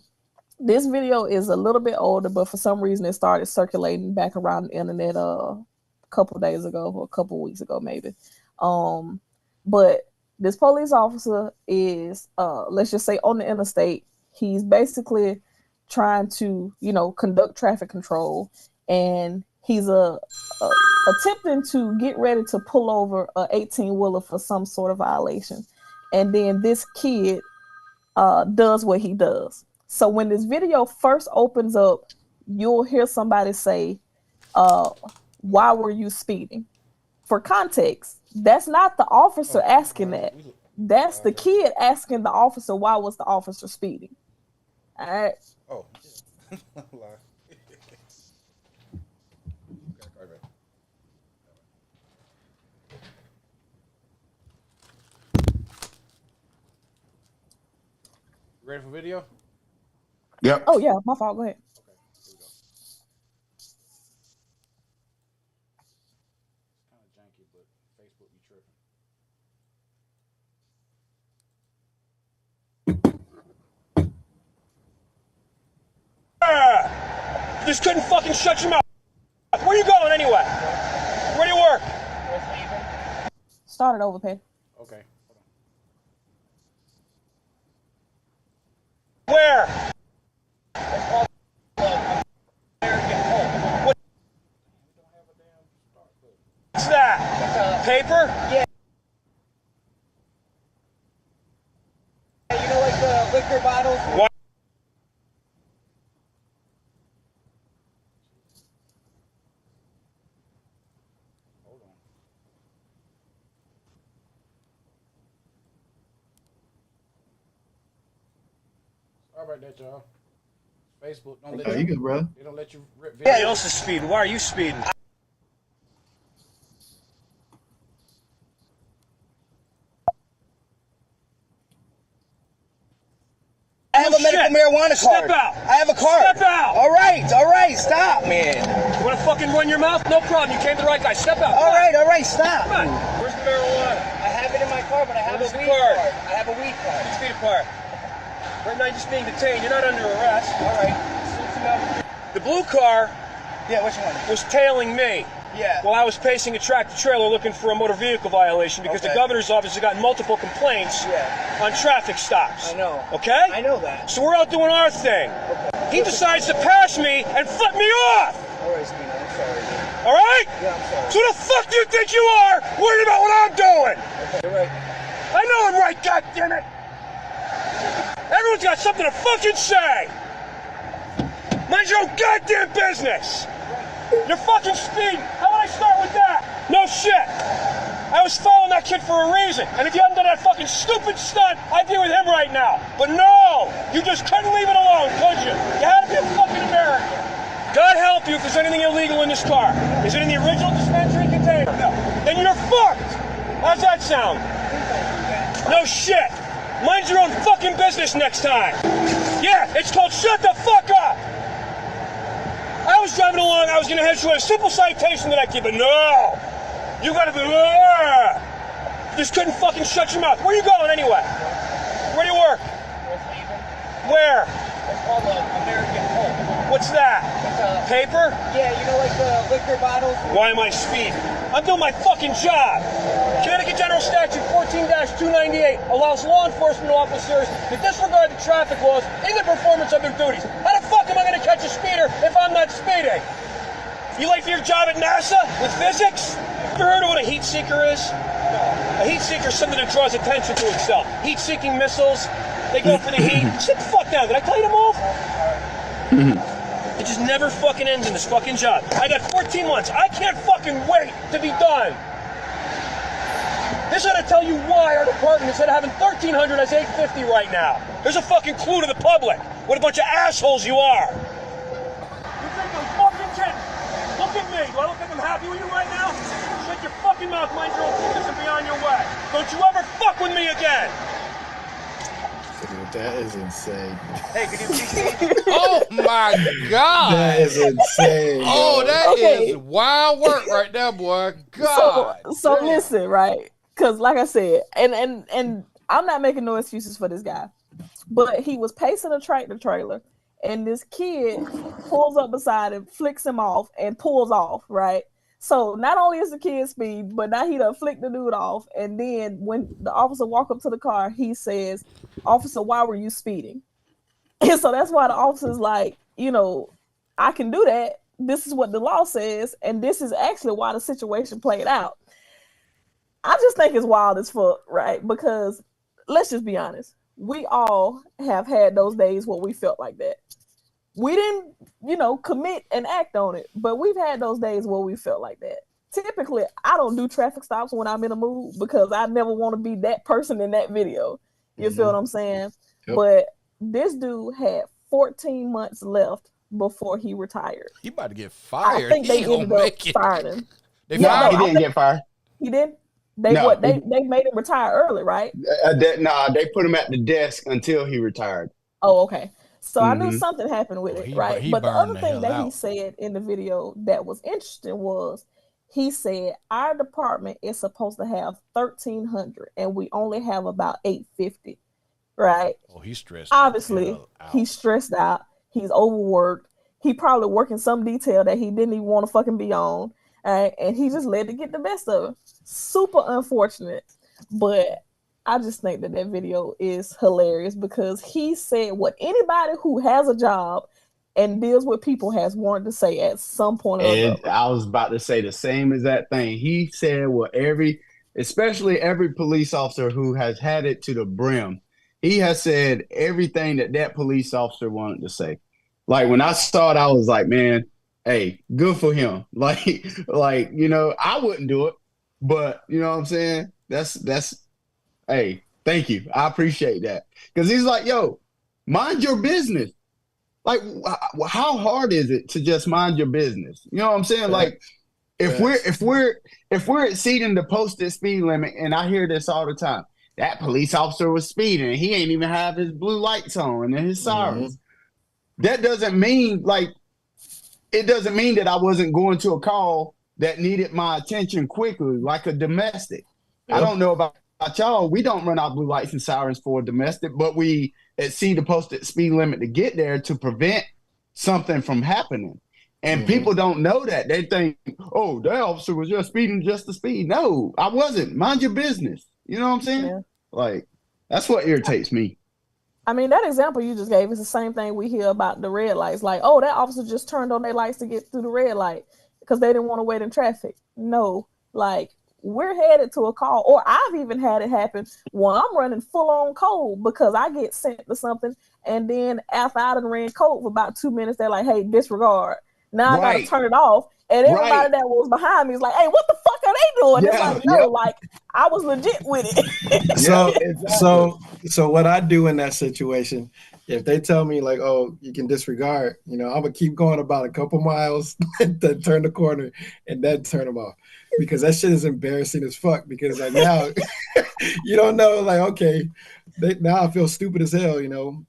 is a little bit older, but for some reason it started circulating back around the internet a couple days ago or a couple weeks ago maybe. But this police officer is let's just say on the interstate. He's basically trying to conduct traffic control, and he's attempting to get ready to pull over a 18-wheeler for some sort of violation. And then this kid does what he does. So when this video first opens up, you'll hear somebody say, why were you speeding? For context, that's not the officer asking that. That's the kid asking the officer, why was the officer speeding? All right. Oh. Ready for video? Yep. Oh yeah, my fault. Go ahead. Okay, here we go. It's kind of janky, but Facebook be tripping. You just couldn't fucking shut your mouth. Where you going anyway? Where do you work? Start it over, Pay. Okay. Where? What's that? Paper? Yeah. You know, the liquor bottles? What? Hold on. Sorry about that, y'all. Facebook don't let you good, bro? They don't let you rip videos. Yeah, you're also speeding. Why are you speeding? medical marijuana card. Step out. I have a card. Step out. All right, stop, man. You want to fucking run your mouth? No problem. You came to the right guy. Step out. All right, stop. Come on. Where's the marijuana? I have it in my car, but I have Where's a the weed card? card. I have a weed card. 6 feet apart. Right now, you're just being detained. You're not under arrest. All right. The blue car Yeah, which one? was tailing me. Yeah. While I was pacing a tractor trailer looking for a motor vehicle violation because the Okay. governor's office has gotten multiple complaints on traffic stops. I know. Okay? I know that. So we're out doing our thing. Okay. He decides to pass me and flip me off. All right, Steve, I'm sorry. Dude. All right? Yeah, I'm sorry. So who the fuck do you think you are worried about what I'm doing? Okay, you're right. I know I'm right, goddammit. Everyone's got something to fucking say. Mind your own goddamn business. You're fucking speeding. How would I start with that? No shit. I was following that kid for a reason. And if you hadn't done that fucking stupid stunt, I'd be with him right now. But no, you just couldn't leave it alone, could you? You had to be a fucking American. God help you if there's anything illegal in this car. Is it in the original dispensary container? No. Then you're fucked. How's that sound? No shit. Mind your own fucking business next time. Yeah, it's called shut the fuck up. I was driving along, I was gonna hit you with a simple citation that I give, but no! You gotta be, just couldn't fucking shut your mouth. Where you going anyway? Where do you work? Where? It's called American Pulp. What's that? It's Paper? yeah, you know, like the liquor bottles. Why am I speeding? I'm doing my fucking job. Connecticut General Statute 14-298 allows law enforcement officers to disregard the traffic laws in the performance of their duties. How the fuck am I gonna catch a speeder if I'm not speeding? You late for your job at NASA with physics? Ever heard of what a heat seeker is? A heat seeker is something that draws attention to itself. Heat-seeking missiles, they go for the heat. Sit the fuck down. Did I tell you to move? It just never fucking ends in this fucking job. I got 14 months. I can't fucking wait to be done. This ought to tell you why our department, instead of having 1,300, has 850 right now. There's a fucking clue to the public. What a bunch of assholes you are. You think I'm fucking kidding? Look at me. Do I look like I'm happy with you right now? Shut your fucking mouth, mind your own business, and be on your way. Don't you ever fuck with me again. Dude, that is insane. Hey, could you please? Oh my God. That is insane. Oh, yo. that Okay. is wild work right there, boy. God. So damn. listen, right? Because like I said, and I'm not making no excuses for this guy, but he was pacing a tractor trailer, and this kid pulls up beside him, flicks him off, and pulls off, right? So not only is the kid speed, but now he done flicked the dude off, and then when the officer walk up to the car, he says, "Officer, why were you speeding?" And so that's why the officer's like, you know, I can do that. This is what the law says, and this is actually why the situation played out. I just think it's wild as fuck, right? Because let's just be honest. We all have had those days where we felt like that. We didn't, you know, commit and act on it, but we've had those days where we felt like that. Typically, I don't do traffic stops when I'm in a mood because I never want to be that person in that video. You feel what I'm saying? Yep. But this dude had 14 months left before he retired. He about to get I fired. think they He gonna ended up make it. firing him. They Yeah, fired He him. didn't get fired. He did. They No. what? They made him retire early, right? They put him at the desk until he retired. Oh, okay. So I knew Mhm. something happened with Well, it, he right? bu- But he the other burned the thing hell that he out. said in the video that was interesting was he said our department is supposed to have 1,300 and we only have about 850, right? Oh, he's stressed. Obviously, the hell out. he's stressed out. He's overworked. He probably working some detail that he didn't even want to fucking be on, and he just let it get the best of him. Super unfortunate, but I just think that video is hilarious because he said what anybody who has a job and deals with people has wanted to say at some point or And another. I was about to say the same exact thing. He said what especially every police officer who has had it to the brim, he has said everything that police officer wanted to say. Like when I saw it, I was like, man, hey, good for him. Like, you know, I wouldn't do it, but you know what I'm saying? That's, hey, thank you. I appreciate that. Cause he's like, yo, mind your business. Like, how hard is it to just mind your business? You know what I'm saying? Like, if we're exceeding the posted speed limit, and I hear this all the time, that police officer was speeding. He ain't even have his blue lights on and his sirens. That doesn't mean it doesn't mean that I wasn't going to a call that needed my attention quickly, like a domestic. Yep. I don't know about y'all. We don't run our blue lights and sirens for a domestic, but we exceed the posted speed limit to get there to prevent something from happening. And people don't know that. They think, oh, that officer was just speeding just to speed. No, I wasn't. Mind your business. You know what I'm saying? Yeah. Like, that's what irritates me. I mean, that example you just gave is the same thing we hear about the red lights. Like, oh, that officer just turned on their lights to get through the red light because they didn't want to wait in traffic. No, like, we're headed to a call, or I've even had it happen when I'm running full on code because I get sent to something, and then after I done ran code for about 2 minutes, they're like, hey, disregard. Now I got to turn it off. And everybody that was behind me is like, hey, what the fuck are they doing? Yeah, it's like, no, like, I was legit with it. So what I do in that situation, if they tell me like, oh, you can disregard, I'm going to keep going about a couple miles, then turn the corner and then turn them off. Because that shit is embarrassing as fuck. Because like now, you don't know, like, okay, now I feel stupid as hell,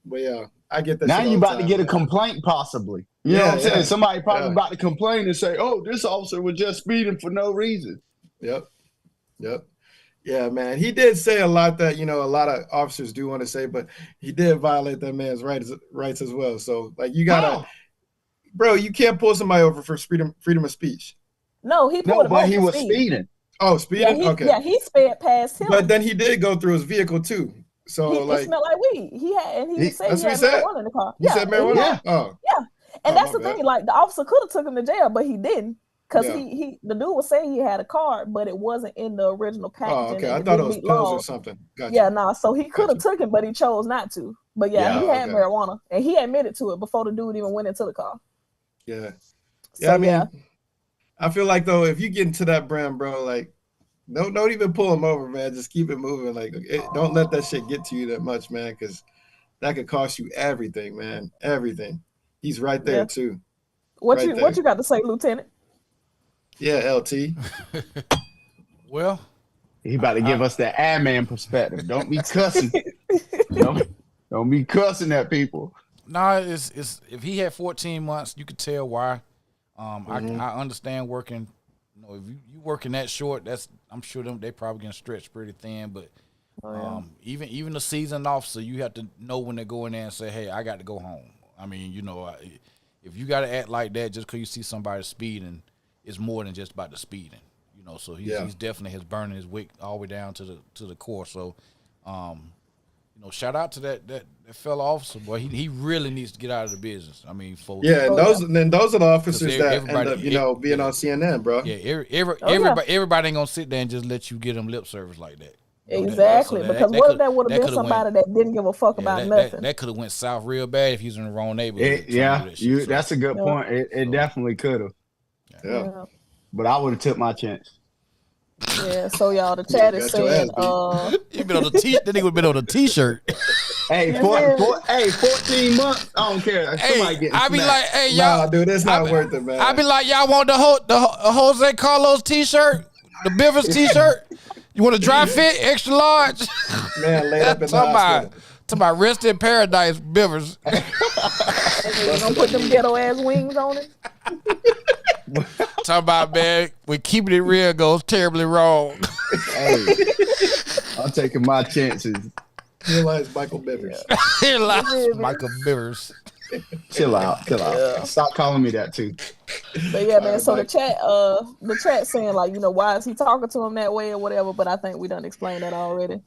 But yeah, I get that. Now you about to get a complaint, possibly. You know what I'm saying? Somebody probably about to complain and say, "Oh, this officer was just speeding for no reason." Yep. Yeah, man. He did say a lot that a lot of officers do want to say, but he did violate that man's rights as well. So like, you gotta, bro, you can't pull somebody over for freedom of speech. No, he pulled him over. He was speeding. Oh, speeding. Yeah, he sped past him. But then he did go through his vehicle too. So it smelled like weed. He said he had marijuana in the car. He said marijuana. Yeah. And that's the thing. Like, the officer could have took him to jail, but he didn't, because the dude was saying he had a card, but it wasn't in the original packaging. Oh, okay. I thought it was pills or something. Gotcha. Yeah, no. So he could have took him, but he chose not to. But he had marijuana, and he admitted to it before the dude even went into the car. Yeah. Yeah. I feel like though, if you get into that brand, bro, like, don't even pull him over, man. Just keep it moving. Like, don't let that shit get to you that much, man, because that could cost you everything, man. Everything. He's right there too. What you got to say, Lieutenant? Yeah, LT. Well, he about to give us the admin perspective. Don't be cussing. don't be cussing at people. No, it's if he had 14 months, you could tell why. I understand working. If you working that short, I'm sure they probably gonna stretch pretty thin. But even a seasoned officer, you have to know when they go in there and say, "Hey, I got to go home." I mean, if you got to act like that just because you see somebody speeding, it's more than just about the speeding. So he's definitely has burning his wick all the way down to the core. So, shout out to that fellow officer, boy. He really needs to get out of the business. I mean, folks. Yeah, and those are the officers that end up, being on CNN, bro. Yeah, everybody ain't gonna sit there and just let you get them lip service like that. Exactly, because what if that would have been somebody that didn't give a fuck about nothing? That could have went south real bad if he's in the wrong neighborhood. That's a good point. It definitely could have. Yeah. But I would have took my chance. Yeah, so y'all, the chat is saying, you been on the that nigga would been on a t-shirt. Hey, 14 months. I don't care. Hey, I be like, hey, y'all, nah, dude, it's not worth it, man. I be like, y'all want the Jose Carlos t-shirt, the Bivers t-shirt? You want a dry fit, extra large? Man, laid up in the hospital. To my rest in paradise, Bivers. You gonna put them ghetto ass wings on it? Talking about, man, when keeping it real goes terribly wrong. Hey, I'm taking my chances. Here lies Michael Bivers. Here lies Michael Bivers. Chill out. Yeah. Stop calling me that too. But yeah, man. So the chat saying like, why is he talking to him that way or whatever? But I think we done explained that already.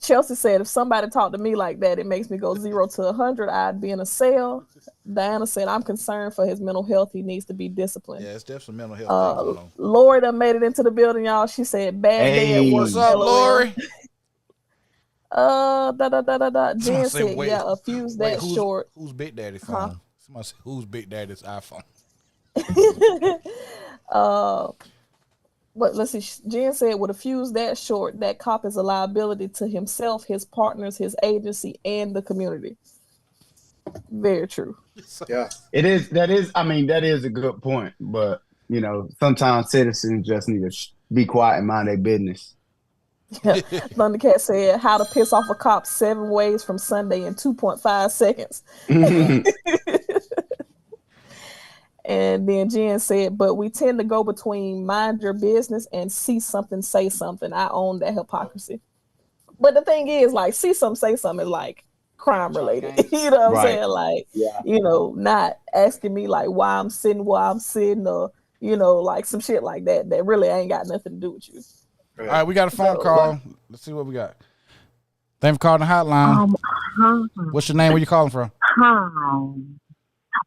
Chelsea said, if somebody talked to me like that, it makes me go 0 to 100. I'd be in a cell. Diana said, I'm concerned for his mental health. He needs to be disciplined. Yeah, it's definitely mental health. Lori done made it into the building, y'all. She said, bad day at work. What's up, Lori? Jen said, a fuse that short. Who's Big Daddy's phone? Somebody said, who's Big Daddy's iPhone? But let's see, Jen said, with a fuse that short, that cop is a liability to himself, his partners, his agency, and the community. Very true. Yeah. That is a good point. But, sometimes citizens just need to be quiet and mind their business. Thundercat said, "How to piss off a cop 7 ways from Sunday in 2.5 seconds." And then Jen said, "But we tend to go between mind your business and see something, say something. I own that hypocrisy." But the thing is, like, see something, say something is like crime related. You know what I'm saying? Like, not asking me like why I'm sitting where I'm sitting, or like some shit like that really ain't got nothing to do with you. All right, we got a phone call. Let's see what we got. Thank you for calling the hotline. What's your name? Where you calling from? Hi.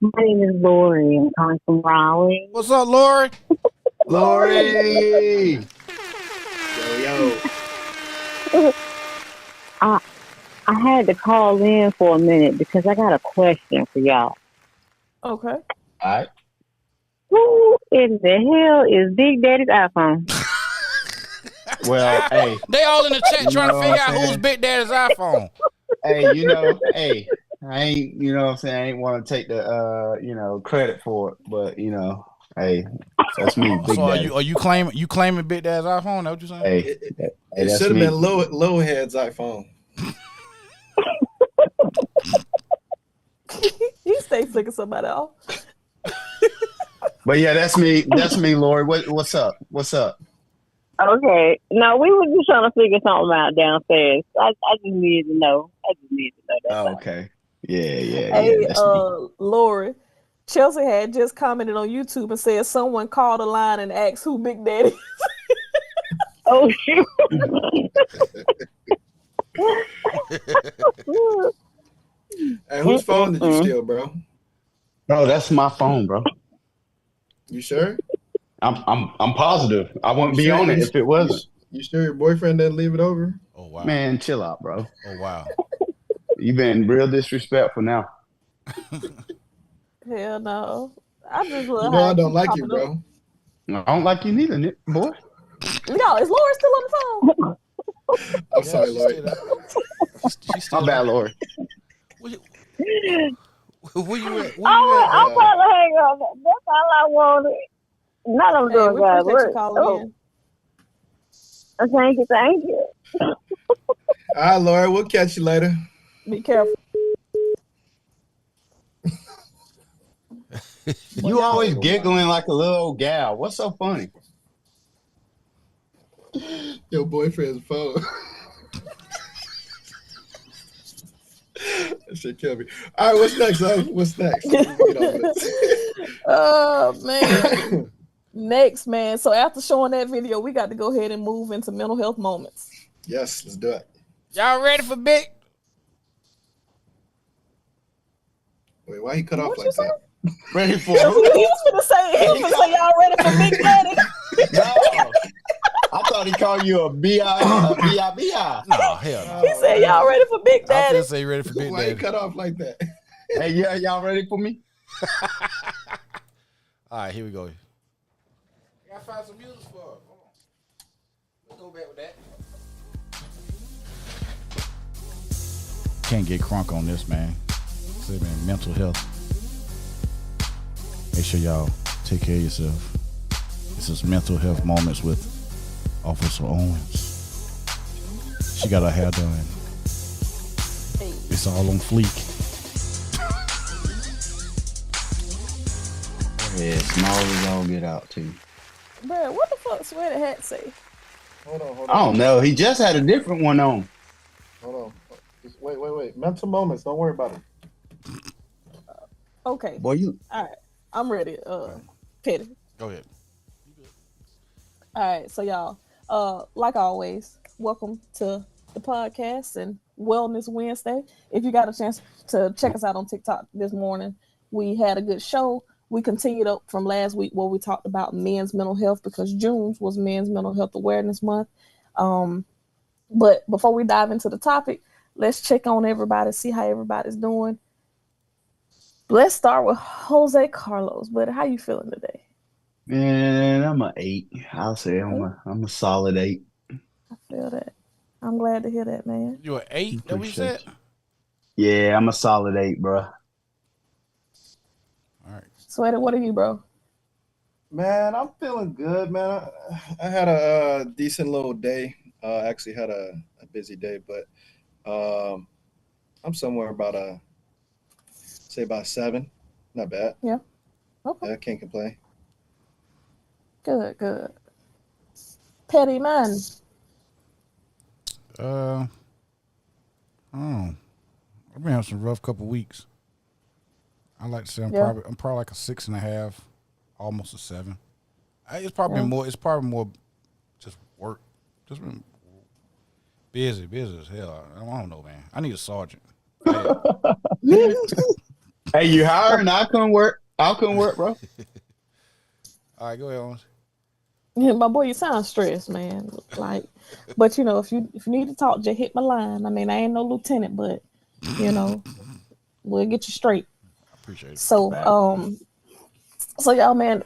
My name is Lori. I'm calling from Raleigh. What's up, Lori? Lori. Yo. I had to call in for a minute because I got a question for y'all. Okay. All right. Who in the hell is Big Daddy's iPhone? Well, hey. They all in the chat trying to figure out who's Big Daddy's iPhone. Hey, I ain't, what I'm saying, I ain't want to take the, credit for it, but, hey, that's me, Big So Daddy. are you claiming Big Daddy's iPhone? Is that what you're saying? Hey, it should have been low head's iPhone. He stay flicking somebody off. But yeah, that's me, Lori. What's up? Okay. No, we were just trying to figure something out downstairs. I just needed to know. That. Oh, okay. Yeah. Hey, That's me. Lori, Chelsea had just commented on YouTube and said someone called a line and asked who Big Daddy is. Oh, shoot. Hey, whose phone did you steal, bro? Bro, that's my phone, bro. You sure? I'm positive. I wouldn't be on it if it wasn't. You sure your boyfriend didn't leave it over? Oh wow. Man, chill out, bro. Oh wow. You've been real disrespectful now. Hell no. I just love I don't like you, bro. I don't like you neither, Nick, boy. No, is Laura still on the phone? I'm sorry, Lori. My bad, Lori. Where you at? I'm about to hang up. That's all I wanted. Not I'm doing we bad appreciate work. you calling in. Thank you. All right, Lori, we'll catch you later. Be careful. You always giggling like a little old gal. What's so funny? Your boyfriend's phone. That shit kill me. All right, what's next, though? What's next? Oh, man. Next, man. So after showing that video, we got to go ahead and move into mental health moments. Yes, let's do it. Y'all ready for Big? Wait, why he cut off like that? Ready for He was gonna say y'all ready for Big Daddy? No. I thought he called you a B.I.B.I. No, hell no. He said y'all ready for Big Daddy? I was gonna say ready for Big Why he Daddy. cut off like that? Hey, yeah, y'all ready for me? All right, here we go. I gotta find some music for it. Hold on. Let's go back with that. Can't get crunk on this, man. It's been mental health. Make sure y'all take care of yourself. This is Mental Health Moments with Officer Owens. She got her hair done. Hey. It's all on fleek. Yeah, small as all get out, too. Bro, what the fuck Sweater Hat say? Hold on. I don't know. He just had a different one on. Hold on. Wait. Mental moments. Don't worry about it. Okay. Boy, you. All right. I'm ready. Petty. Go ahead. All right. So y'all, like always, welcome to the podcast and Wellness Wednesday. If you got a chance to check us out on TikTok this morning, we had a good show. We continued up from last week where we talked about men's mental health because June was Men's Mental Health Awareness Month. But before we dive into the topic, let's check on everybody, see how everybody's doing. Let's start with Jose Carlos. But how you feeling today? Man, I'm an 8. I'll say I'm a solid 8. I feel that. I'm glad to hear that, man. You an 8? That what you said? Yeah, I'm a solid 8, bro. All right. Sweater, what are you, bro? Man, I'm feeling good, man. I had a decent little day. Actually had a busy day, but I'm somewhere about about 7. Not bad. Yeah. Okay. Yeah, I can't complain. Good, good. Petty man. I don't know. I've been having some rough couple weeks. I like to say I'm Yeah. probably like a 6.5, almost a 7. It's probably Yeah. more. It's probably more just work. Just been busy as hell. I don't know, man. I need a sergeant. Hey, you hiring? I'll come work. Bro. All right, go ahead, Owens. Yeah, my boy, you sound stressed, man. Like, but if you need to talk, just hit my line. I mean, I ain't no lieutenant, but we'll get you straight. I appreciate it. So y'all, man,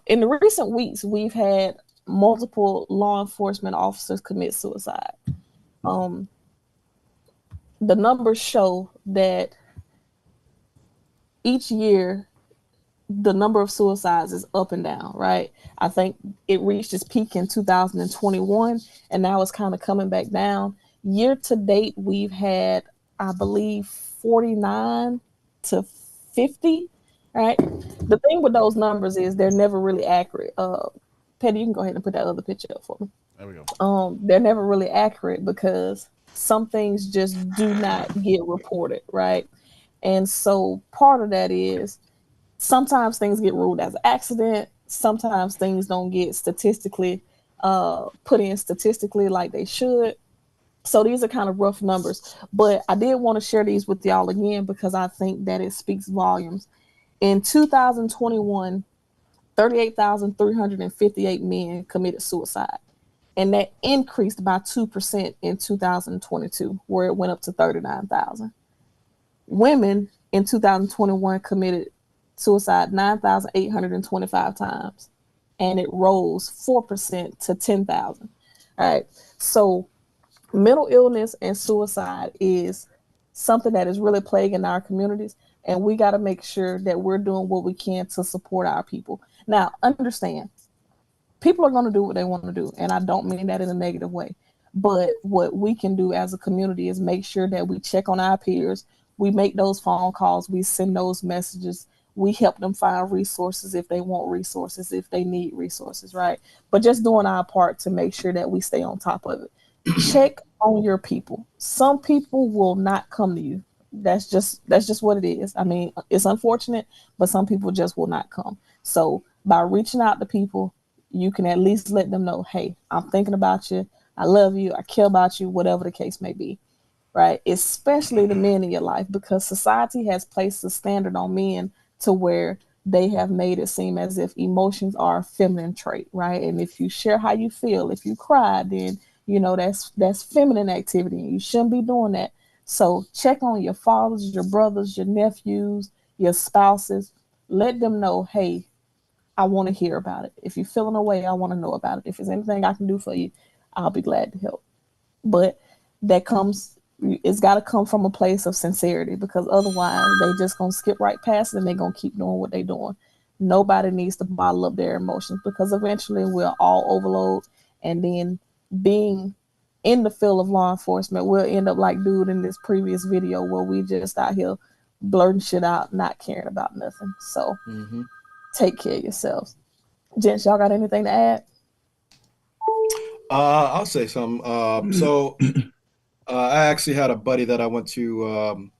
in the recent weeks, we've had multiple law enforcement officers commit suicide. The numbers show that each year the number of suicides is up and down, right? I think it reached its peak in 2021, and now it's kind of coming back down. Year to date, we've had, I believe, 49 to 50, right? The thing with those numbers is they're never really accurate. Petty, you can go ahead and put that other picture up for me. There we go. They're never really accurate because some things just do not get reported, right? And so part of that is sometimes things get ruled as an accident. Sometimes things don't get statistically put in statistically like they should. So these are kind of rough numbers. But I did want to share these with y'all again because I think that it speaks volumes. In 2021, 38,358 men committed suicide. And that increased by 2% in 2022, where it went up to 39,000. Women in 2021 committed suicide 9,825 times, and it rose 4% to 10,000. All right. So mental illness and suicide is something that is really plaguing our communities, and we got to make sure that we're doing what we can to support our people. Now, understand, people are going to do what they want to do, and I don't mean that in a negative way. But what we can do as a community is make sure that we check on our peers. We make those phone calls. We send those messages. We help them find resources if they want resources, if they need resources, right? But just doing our part to make sure that we stay on top of it. Check on your people. Some people will not come to you. That's just what it is. I mean, it's unfortunate, but some people just will not come. So by reaching out to people, you can at least let them know, hey, I'm thinking about you. I love you. I care about you, whatever the case may be, right? Especially the men in your life, because society has placed a standard on men to where they have made it seem as if emotions are a feminine trait, right? And if you share how you feel, if you cry, then, that's feminine activity. You shouldn't be doing that. So check on your fathers, your brothers, your nephews, your spouses. Let them know, hey, I want to hear about it. If you're feeling away, I want to know about it. If there's anything I can do for you, I'll be glad to help. But it's got to come from a place of sincerity, because otherwise they just going to skip right past it and they're going to keep doing what they're doing. Nobody needs to bottle up their emotions, because eventually we'll all overload, and then being in the field of law enforcement, we'll end up like dude in this previous video where we just out here blurting shit out, not caring about nothing. So take care of yourselves. Gents, y'all got anything to add? I'll say something. I actually had a buddy that I went to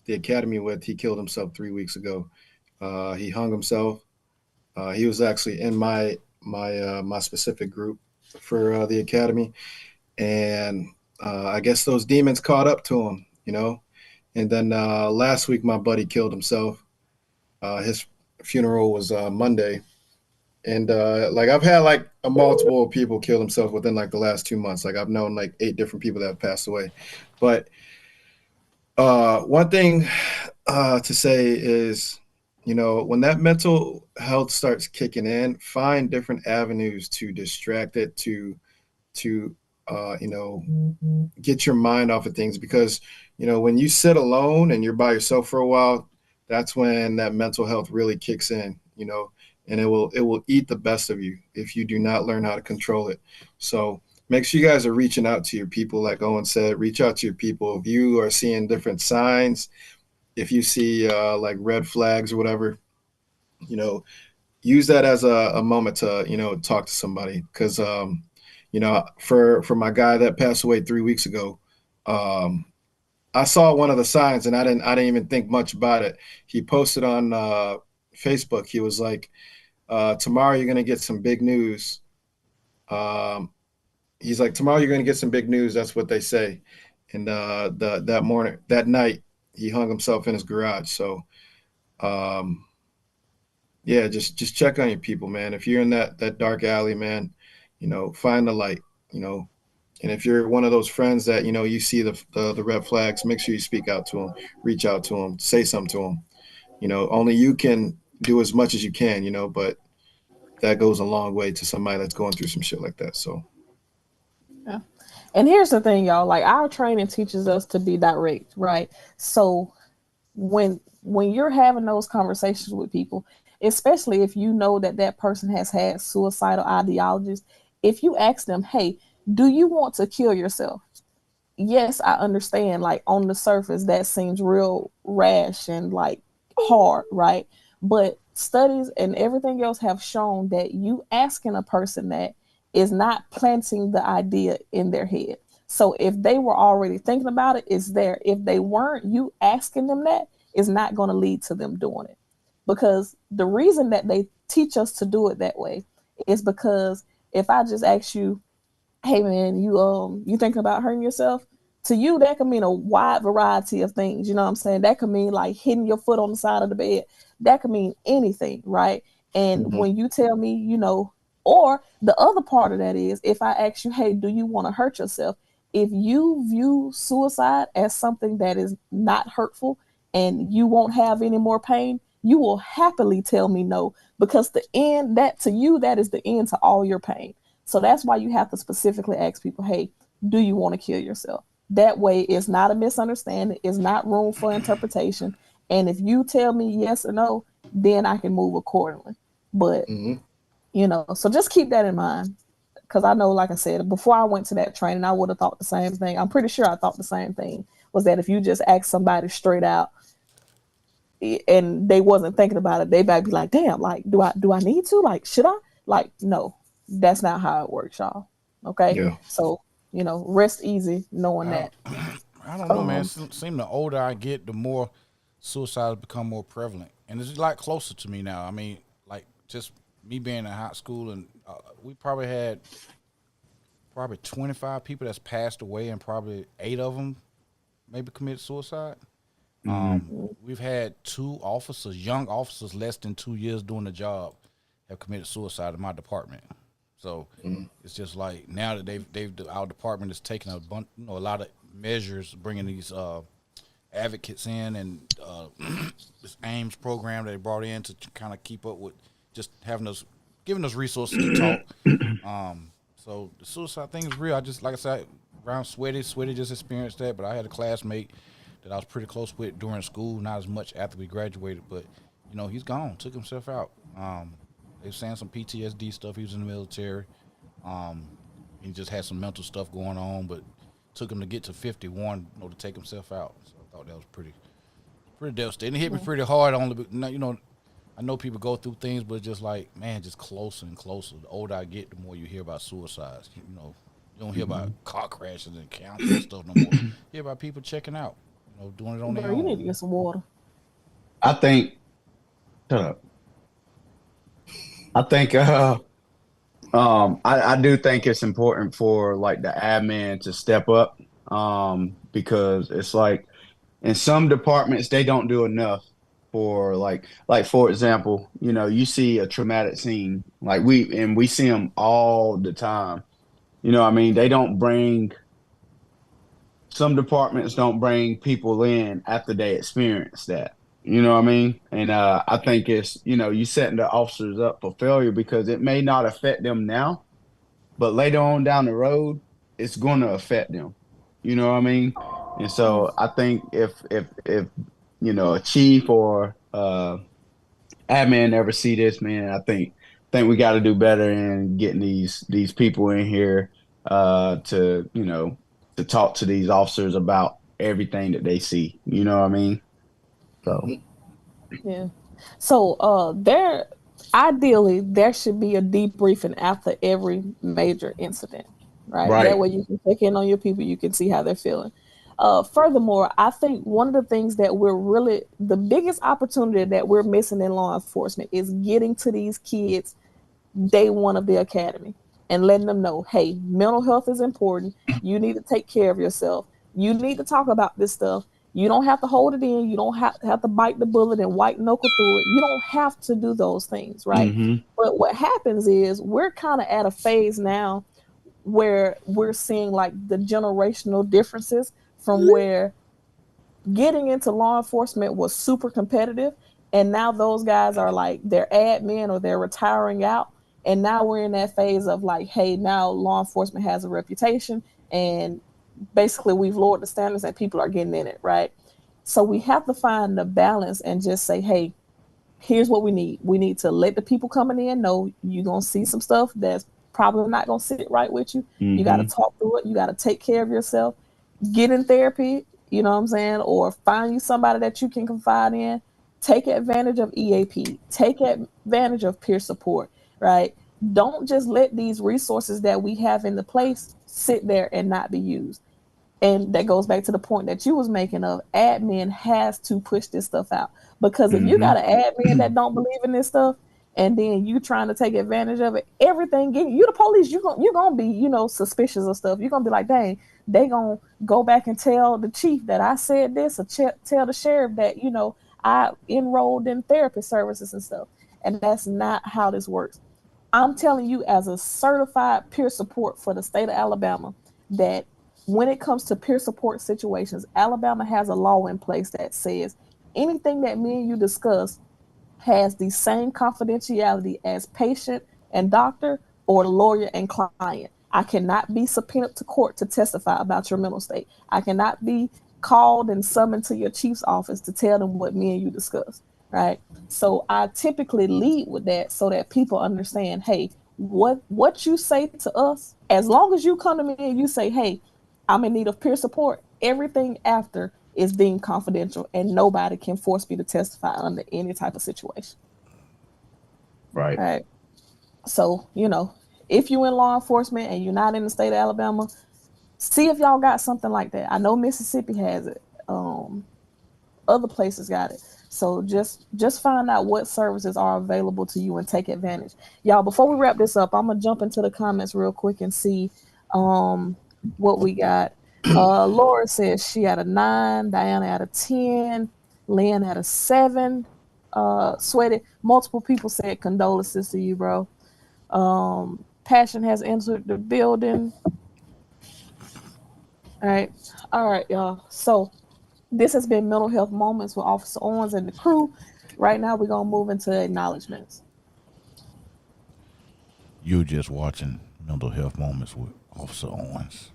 the academy with. He killed himself 3 weeks ago. He hung himself. He was actually in my specific group for the academy, and I guess those demons caught up to him, And then last week, my buddy killed himself. His funeral was Monday. And I've had a multiple people kill themselves within the last 2 months. I've known 8 different people that have passed away. But one thing to say is, when that mental health starts kicking in, find different avenues to distract it, to get your mind off of things. Because, when you sit alone and you're by yourself for a while, that's when that mental health really kicks in, and it will eat the best of you if you do not learn how to control it. So make sure you guys are reaching out to your people. Like Owen said, reach out to your people. If you are seeing different signs, if you see like red flags or whatever, you know, use that as a moment to, talk to somebody. Because, for my guy that passed away 3 weeks ago, I saw one of the signs and I didn't even think much about it. He posted on Facebook. He was like, tomorrow you're going to get some big news. He's like, tomorrow you're going to get some big news. That's what they say. And that night, he hung himself in his garage. So, yeah, just check on your people, man. If you're in that dark alley, man, find the light, And if you're one of those friends that, you see the red flags, make sure you speak out to them, reach out to them, say something to them. Only you can do as much as you can, but that goes a long way to somebody that's going through some shit like that. So. Yeah. And here's the thing, y'all, like our training teaches us to be direct, right? So when you're having those conversations with people, especially if you know that person has had suicidal ideologies, if you ask them, hey, do you want to kill yourself? Yes, I understand, like on the surface, that seems real rash and like hard, right? But studies and everything else have shown that you asking a person that is not planting the idea in their head. So if they were already thinking about it, it's there. If they weren't, you asking them that is not going to lead to them doing it. Because the reason that they teach us to do it that way is because if I just ask you, hey man, you thinking about hurting yourself? To you, that could mean a wide variety of things. You know what I'm saying? That could mean like hitting your foot on the side of the bed. That could mean anything, right? And when you tell me, or the other part of that is if I ask you, hey, do you want to hurt yourself? If you view suicide as something that is not hurtful and you won't have any more pain, you will happily tell me no, because the end, that to you, that is the end to all your pain. So that's why you have to specifically ask people, hey, do you want to kill yourself? That way it's not a misunderstanding. It's not room for interpretation. And if you tell me yes or no, then I can move accordingly. But, so just keep that in mind. Because I know, like I said, before I went to that training, I would have thought the same thing. I'm pretty sure I thought the same thing, was that if you just ask somebody straight out and they wasn't thinking about it, they might be like, damn, like, do I need to? Like, should I? Like, no, that's not how it works, y'all. Okay? Yeah. So, rest easy knowing that. I don't know, man. It seems the older I get, the more suicides become more prevalent. And it's a lot closer to me now. I mean, like, just me being in high school, and we probably had 25 people that's passed away, and probably 8 of them maybe committed suicide. We've had 2 officers, young officers, less than 2 years doing the job, have committed suicide in my department. So it's just like now that our department is taking a lot of measures, bringing these advocates in, and this AIMS program that they brought in to kind of keep up with just giving us resources to talk. So the suicide thing is real. I just, like I said, around Sweaty just experienced that, but I had a classmate that I was pretty close with during school, not as much after we graduated, but he's gone, took himself out. They were saying some PTSD stuff. He was in the military. He just had some mental stuff going on, but took him to get to 51, to take himself out. So I thought that was pretty devastating. It hit me pretty hard. I know people go through things, but just like, man, just closer and closer. The older I get, the more you hear about suicides. You don't hear about car crashes and cancer and stuff no more. You hear about people checking out, doing it on their own. You need to get some water. I think, shut up. I think, I do think it's important for like the admin to step up, because it's like in some departments they don't do enough for like for example, you see a traumatic scene, like we see them all the time. They don't bring. Some departments don't bring people in after they experience that. You know what I mean? And I think it's, you setting the officers up for failure, because it may not affect them now, but later on down the road, it's going to affect them. You know what I mean? And so I think if a chief or admin ever see this, man, I think we got to do better in getting these people in here to to talk to these officers about everything that they see. You know what I mean? So Yeah. So ideally there should be a debriefing after every major incident, right? That right. way you can check in on your people, you can see how they're feeling. Furthermore, I think one of the things that the biggest opportunity that we're missing in law enforcement is getting to these kids day one of the academy and letting them know, hey, mental health is important. You need to take care of yourself. You need to talk about this stuff. You don't have to hold it in. You don't have to bite the bullet and white knuckle through it. You don't have to do those things, right? Mm-hmm. But what happens is we're kind of at a phase now where we're seeing like the generational differences from where getting into law enforcement was super competitive, and now those guys are like they're admin or they're retiring out, and now we're in that phase of like, hey, now law enforcement has a reputation, and basically we've lowered the standards and people are getting in it, right? So we have to find the balance and just say, hey, here's what we need. We need to let the people coming in know you're gonna see some stuff that's probably not gonna sit right with you. You got to Mm-hmm. talk through it. You got to take care of yourself. Get in therapy. You know what I'm saying? Or find you somebody that you can confide in. Take advantage of EAP. Take advantage of peer support. Right? Don't just let these resources that we have in the place sit there and not be used. And that goes back to the point that you was making of admin has to push this stuff out, because if you Mm-hmm. got an admin that don't believe in this stuff and then you trying to take advantage of it, everything you the police, you're gonna be suspicious of stuff. You're gonna be like, dang, they gonna go back and tell the chief that I said this, or tell the sheriff that I enrolled in therapy services and stuff. And that's not how this works. I'm telling you, as a certified peer support for the state of Alabama, that when it comes to peer support situations, Alabama has a law in place that says anything that me and you discuss has the same confidentiality as patient and doctor or lawyer and client. I cannot be subpoenaed to court to testify about your mental state. I cannot be called and summoned to your chief's office to tell them what me and you discussed, right? So I typically lead with that so that people understand, hey, what you say to us, as long as you come to me and you say, hey, I'm in need of peer support, everything after is deemed confidential and nobody can force me to testify under any type of situation. Right. Right. So, if you're in law enforcement and you're not in the state of Alabama, see if y'all got something like that. I know Mississippi has it. Other places got it. So just find out what services are available to you and take advantage. Y'all, before we wrap this up, I'm gonna jump into the comments real quick and see what we got. Laura says she had a 9, Diana had a 10, Lynn had a 7. Sweaty, multiple people said condolences to you, bro. Passion has entered the building. All right, y'all. So this has been Mental Health Moments with Officer Owens and the crew. Right now, we're gonna move into acknowledgments. You just watching Mental Health Moments with Officer Owens.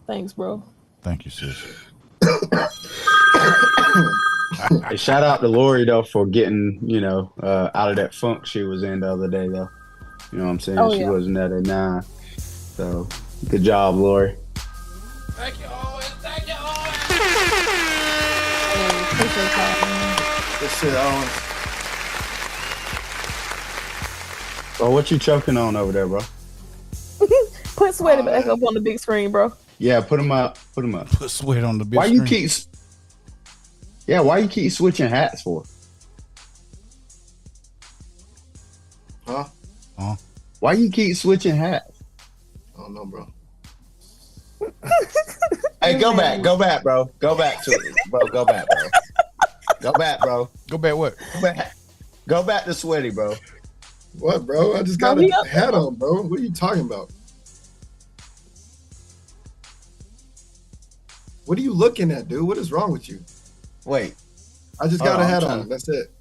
Thanks, bro. Thank you, sis. Hey, shout out to Lori though for getting out of that funk she was in the other day though. You know what I'm saying? Oh, she yeah. wasn't at a 9. So good job, Lori. Thank you, Owens. Thank you, Owens. Appreciate that, man. Good shit, Owens. Bro, what you choking on over there, bro? Put Sweaty back up on the big screen, bro. Yeah, put him up. Put him up. Put Sweat on the big Why screen. why you keep switching hats for? Huh? Why you keep switching hats? I don't know, bro. Hey, go back, bro. Go back to it, bro. Go back, bro. Go back, bro. Go back what? Go back to Sweaty, bro. What, bro? I just got No, he a up there, hat bro. on, bro. What are you talking about? What are you looking at, dude? What is wrong with you? Wait. I just got a I'm hat trying on. That's it.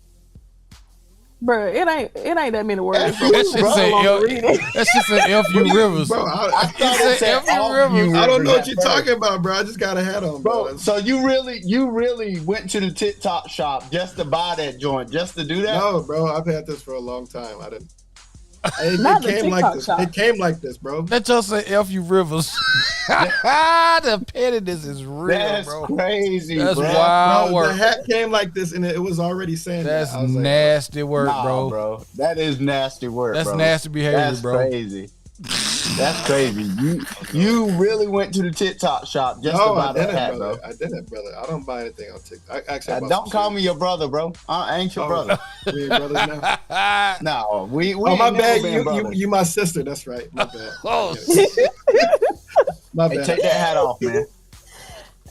Bro, it ain't that many words. Bro. That shit Bro, say I'm F. reading it. That shit say F.U. Rivers. Bro, I thought it said F.U. off Rivers. you I don't know Rivers what you're at first. talking about, bro. I just got a hat on, bro. Bro, so you really went to the TikTok shop just to buy that joint, just to do that? No, bro. I've had this for a long time. I didn't. Not the It came like TikTok this. shop. It came like this, bro. That just say F you Rivers. The pettiness is real, That's bro. crazy, That's bro. wild Bro, the work. hat came like this, and it was already saying That's that. I was like, nasty work, Nah, bro. That is nasty work, That's bro. nasty behavior, That's bro. crazy. That's crazy. You really went to the TikTok shop just no, to buy I that didn't, hat, brother. bro. I didn't, brother. I don't buy anything on TikTok. I Don't call me your brother, bro. I ain't your brother. We ain't brothers now. No, we Oh, my ain't bad. never been brothers. You my sister. That's right. My bad. Oh, My Hey, bad. take that hat off, man.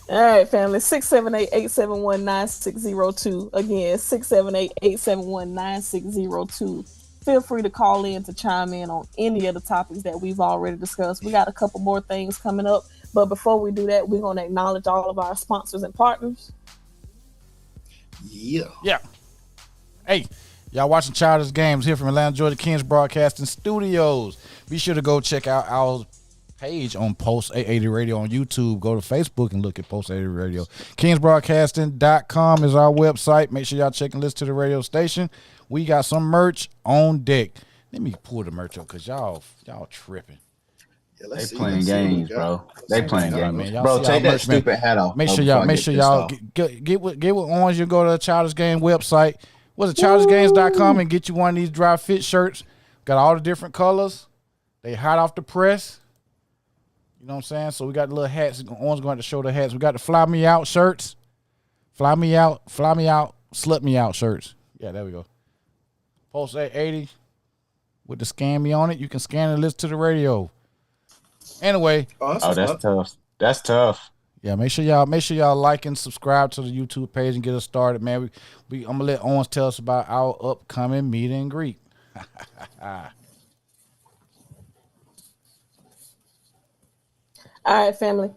All right, family. 678-871-9602. Again, 678-871-9602. Feel free to call in to chime in on any of the topics that we've already discussed. We got a couple more things coming up, but before we do that, we're going to acknowledge all of our sponsors and partners. Yeah. yeah. Hey, y'all watching Childish Gamez here from Atlanta, Georgia, Kings Broadcasting Studios. Be sure to go check out our page on Post 880 Radio on YouTube. Go to Facebook and look at Post 880 Radio. KingsBroadcasting.com is our website. Make sure y'all check and listen to the radio station. We got some merch on deck. Let me pull the merch up because y'all tripping. Yeah, They playing games, bro. They playing All right, games. man. Y'all Bro, see take our that merch, man. stupid hat off. Make sure before I y'all get pissed off. get with Orange. You go to the Childish Game website. What's it, childishgames.com, and get you one of these dry fit shirts. Got all the different colors. They hot off the press. You know what I'm saying? So we got the little hats. Orange going to show the hats. We got the Fly Me Out shirts. Fly Me Out, Slut Me Out shirts. Yeah, there we go. Post 880 with the scan me on it. You can scan and listen to the radio. Anyway. Oh, that's tough. That's tough. Yeah, make sure y'all like and subscribe to the YouTube page and get us started, man. I'm gonna let Owens tell us about our upcoming meet and greet. All right, family.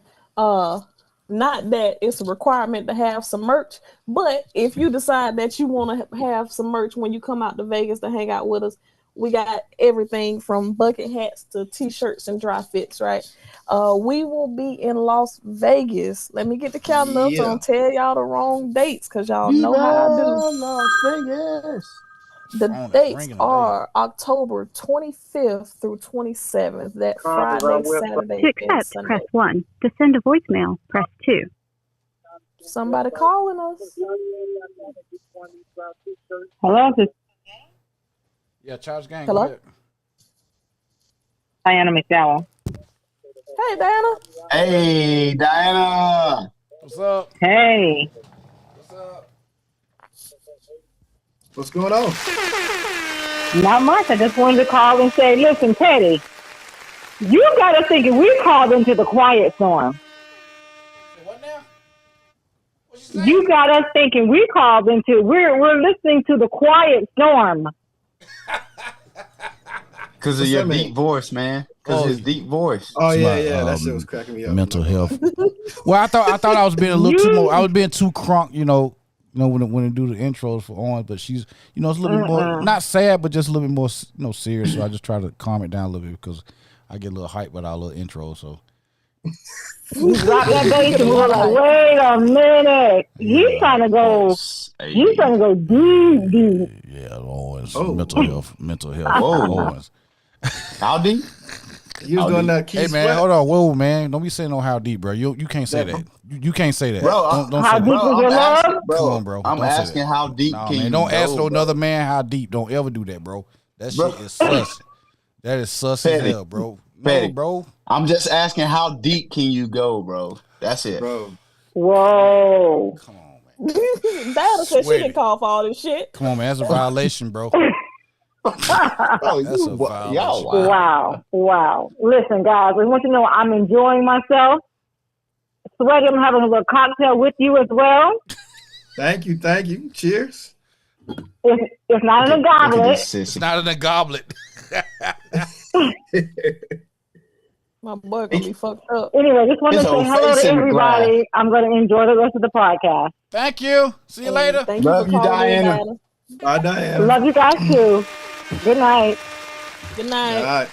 Not that it's a requirement to have some merch, but if you decide that you want to have some merch when you come out to Vegas to hang out with us, we got everything from bucket hats to t-shirts and dry fits, right? We will be in Las Vegas. Let me get the calendar up so I don't tell y'all the wrong dates because y'all know how I do. Las Vegas. The dates are October 25th through 27th. That Friday, Saturday, To and accept, Sunday. press 1. To send a voicemail, press 2. Somebody calling us. Hello, this is Yeah, Childish Gang. Hello? Go ahead. Diana McDowell. Hey, Diana. Hey, Diana. What's up? Hey. What's up? What's going on? Not much. I just wanted to call and say, listen, Teddy, you got us thinking we called into the quiet storm. What now? What you saying? You got us thinking we're listening to the quiet storm. Because of What's your that mean? deep voice, man. Because his deep voice. Oh yeah, my, that shit was cracking me up. Mental health. Well, I thought I was being a little too more. I was being too crunk, when I do the intros for Owen, but she's, it's a little bit more, not sad, but just a little bit more, serious. So I just try to calm it down a little bit because I get a little hype with our little intro. So You dropped that bass and we were like, wait a minute. He's trying to go deep. yeah, Owens, Oh. mental health, Whoa. Owens. How deep? He was doing that key Hey man, sweat. hold on, whoa man, don't be saying no how deep, bro. You can't say that. You can't say that. Bro, don't how say deep that. is your love? Come on, bro. I'm Don't say asking that. how deep Nah, can man, you don't ask go, no bro? another man how deep. Don't ever do that, bro. That Bro. shit is sus. That is sus as Petty. hell, bro. No, Petty. bro. I'm just asking how deep can you go, bro? That's it. Bro. Whoa. Come on, man. Diana said she Sweaty. didn't call for all this shit. Come on, man. That's a violation, bro. Bro, That's a you, violation. y'all Wow. Listen, guys, I want you to know I'm enjoying myself. Sweaty, I'm having a little cocktail with you as well. Thank you. Cheers. It's not in a Look at goblet. this It's sissy. not in a goblet. My boy gonna be fucked up. Anyway, just want to His say whole hello face to in the everybody. I'm going to enjoy the rest of the podcast. Thank you. See you later. Thank Love you you, for calling in, Diana. Diana. Bye, Diana. Love you guys too. Good night. Good All night. right.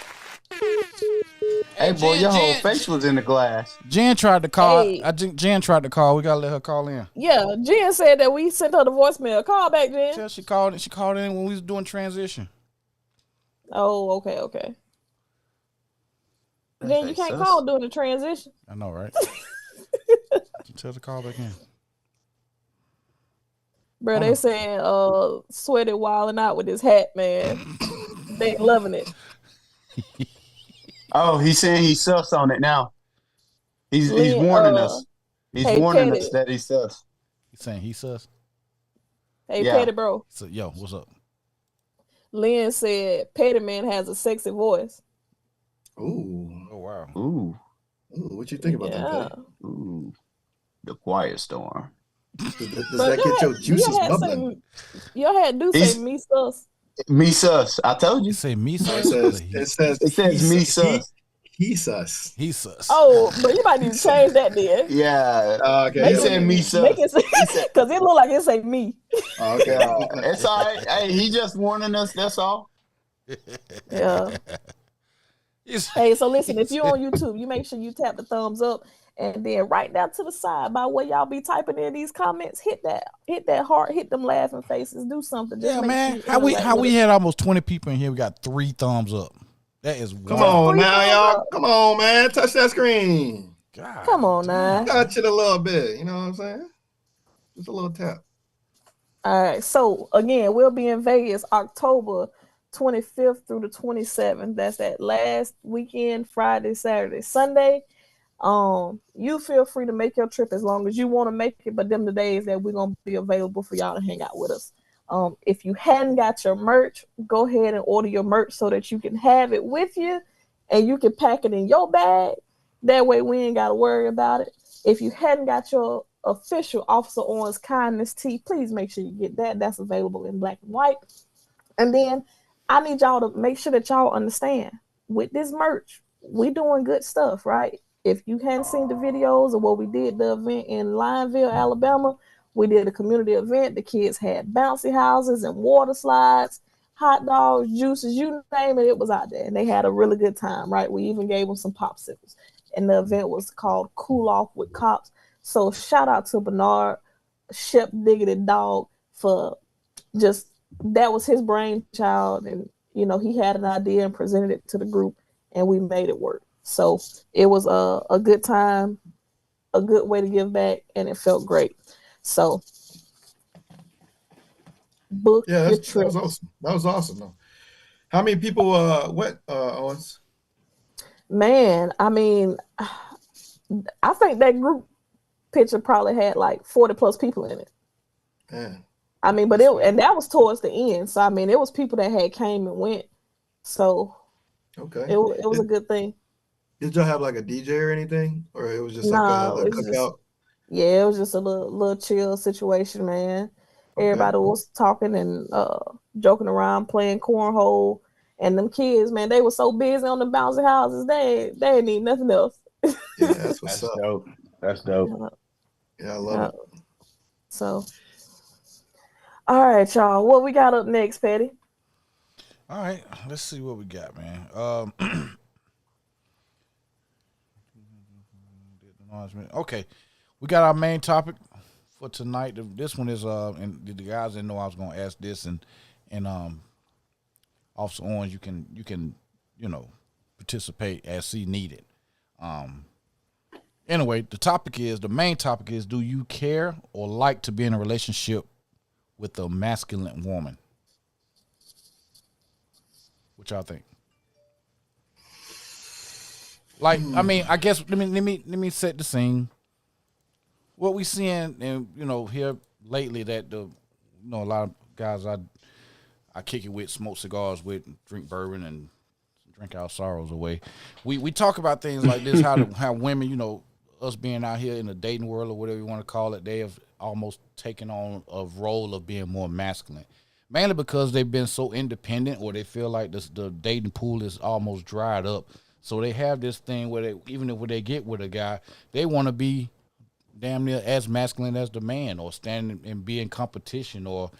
Hey, boy, Jen, your whole Jen. face was in the glass. Jen tried to call. Hey. I think Jen tried to call. We gotta let her call in. Yeah, Jen said that we sent her the voicemail. Call back, Jen. Tell she called in when we was doing transition. Oh, okay. They Then say you can't sus. call during the transition. I know, right? Tell the call back in. Bro, they saying Sweaty wilding out with his hat, man. They ain't loving it. Oh, he's saying he's sus on it now. He's Lynn, warning us. He's hey, warning Petty. us that he's sus. He's saying he sus. Hey, Yeah. Petty, bro. So, yo, what's up? Lynn said Petty Man has a sexy voice. Ooh. Oh wow. Ooh. Ooh, what you think about that, Petty? Ooh. The quiet storm. Does Bro, that get your juices bubbling? Your head do say me sus. Me sus. I told You you. say me It sus? says It says me sus. He sus. He sus. Oh, but you might need to change that then. Yeah. Okay. He said me sus. Make it because it look like it say me. Okay. Yeah. It's all right. Hey, he just warning us. That's all. Yeah. Hey, so listen, if you're on YouTube, you make sure you tap the thumbs up, and then right down to the side by where y'all be typing in these comments, hit that heart, hit them laughing faces, do something. Just Yeah, make man. sure you How we had almost 20 people in here. We got 3 thumbs up. That is Come wild. on now, y'all. Come on, man. Touch that screen. God, come on now. Touch it a little bit. You know what I'm saying? Just a little tap. All right. So again, we'll be in Vegas October 25th through the 27th. That's that last weekend, Friday, Saturday, Sunday. You feel free to make your trip as long as you want to make it, but them the days that we're gonna be available for y'all to hang out with us. If you hadn't got your merch, go ahead and order your merch so that you can have it with you and you can pack it in your bag. That way we ain't got to worry about it. If you hadn't got your official Officer Owen's Kindness tee, please make sure you get that. That's available in black and white. And then I need y'all to make sure that y'all understand with this merch, we doing good stuff, right? If you hadn't seen the videos of what we did, the event in Lineville, Alabama, we did a community event. The kids had bouncy houses and water slides, hot dogs, juices, you name it, it was out there. And they had a really good time, right? We even gave them some popsicles. And the event was called Cool Off with Cops. So shout out to Bernard, Shep Diggity Dog, for just, that was his brainchild. And, you know, he had an idea and presented it to the group and we made it work. So it was a good time, a good way to give back, and it felt great. So book your trip. That was awesome. That was awesome, though. How many people went, Owens? Man, I mean, I think that group picture probably had like 40 plus people in it. Man. I mean, but that was towards the end. So I mean, it was people that had came and went. So okay, it was a good thing. Did y'all have like a DJ or anything, or it was just like a cookout? Yeah, it was just a little chill situation, man. Okay. Everybody was talking and joking around, playing cornhole, and them kids, man, they were so busy on the bouncy houses, they didn't need nothing else. Yeah, that's what's up. Dope. That's dope. Yeah, I love it. So, all right, y'all. What we got up next, Petty? All right, let's see what we got, man. Okay, we got our main topic for tonight. This one is and the guys didn't know I was going to ask this, and Officer Orange, you can participate as see needed. Anyway, the main topic is: do you care or like to be in a relationship with a masculine woman? What y'all think? Like, I mean, I guess let me set the scene. What we seeing and here lately that a lot of guys I kick it with, smoke cigars with, drink bourbon and drink our sorrows away. We talk about things like this, how women, us being out here in the dating world or whatever you want to call it, they have almost taken on a role of being more masculine. Mainly because they've been so independent, or they feel like the dating pool is almost dried up. So they have this thing where even if they get with a guy, they want to be damn near as masculine as the man, or stand and be in competition, or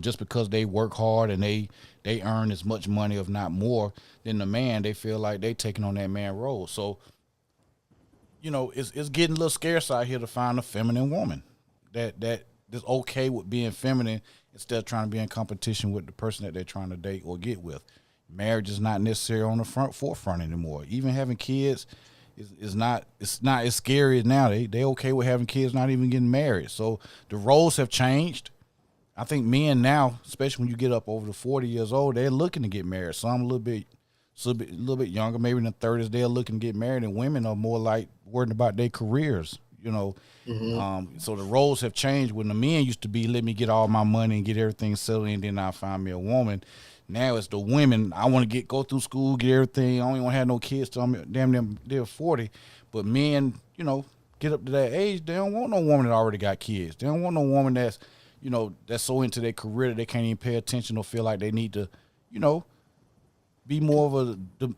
just because they work hard and they earn as much money, if not more, than the man, they feel like they taking on that man role. So it's getting a little scarce out here to find a feminine woman that is okay with being feminine instead of trying to be in competition with the person that they're trying to date or get with. marriage is not necessarily on the forefront anymore. Even having kids is not as scary as now. They okay with having kids, not even getting married. So the roles have changed. I think men now, especially when you get up over the 40 years old, they're looking to get married. Some a little bit younger, maybe in the 30s, they're looking to get married, and women are more like worried about their careers. So the roles have changed. When the men used to be, let me get all my money and get everything settled, and then I'll find me a woman. Now it's the women. I want to go through school, get everything. I don't even want to have no kids till I'm damn near they're 40. But men, get up to that age, they don't want no woman that already got kids. They don't want no woman that's so into their career that they can't even pay attention or feel like they need to, be more of a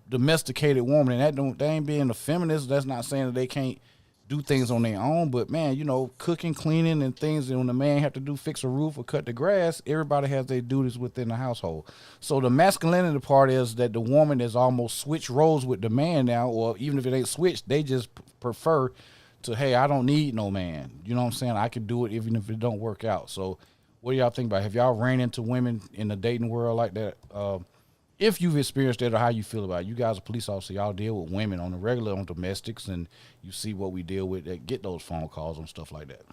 domesticated woman. And that ain't being a feminist. That's not saying that they can't do things on their own, but man, cooking, cleaning, and things that when the man have to do, fix a roof or cut the grass, everybody has their duties within the household. So the masculinity part is that the woman is almost switched roles with the man now, or even if it ain't switched, they just prefer to, hey, I don't need no man. You know what I'm saying? I can do it even if it don't work out. So what do y'all think about it? Have y'all ran into women in the dating world like that? If you've experienced it, or how you feel about it. You guys are police officers, y'all deal with women on the regular, on domestics, and you see what we deal with that get those phone calls and stuff like that.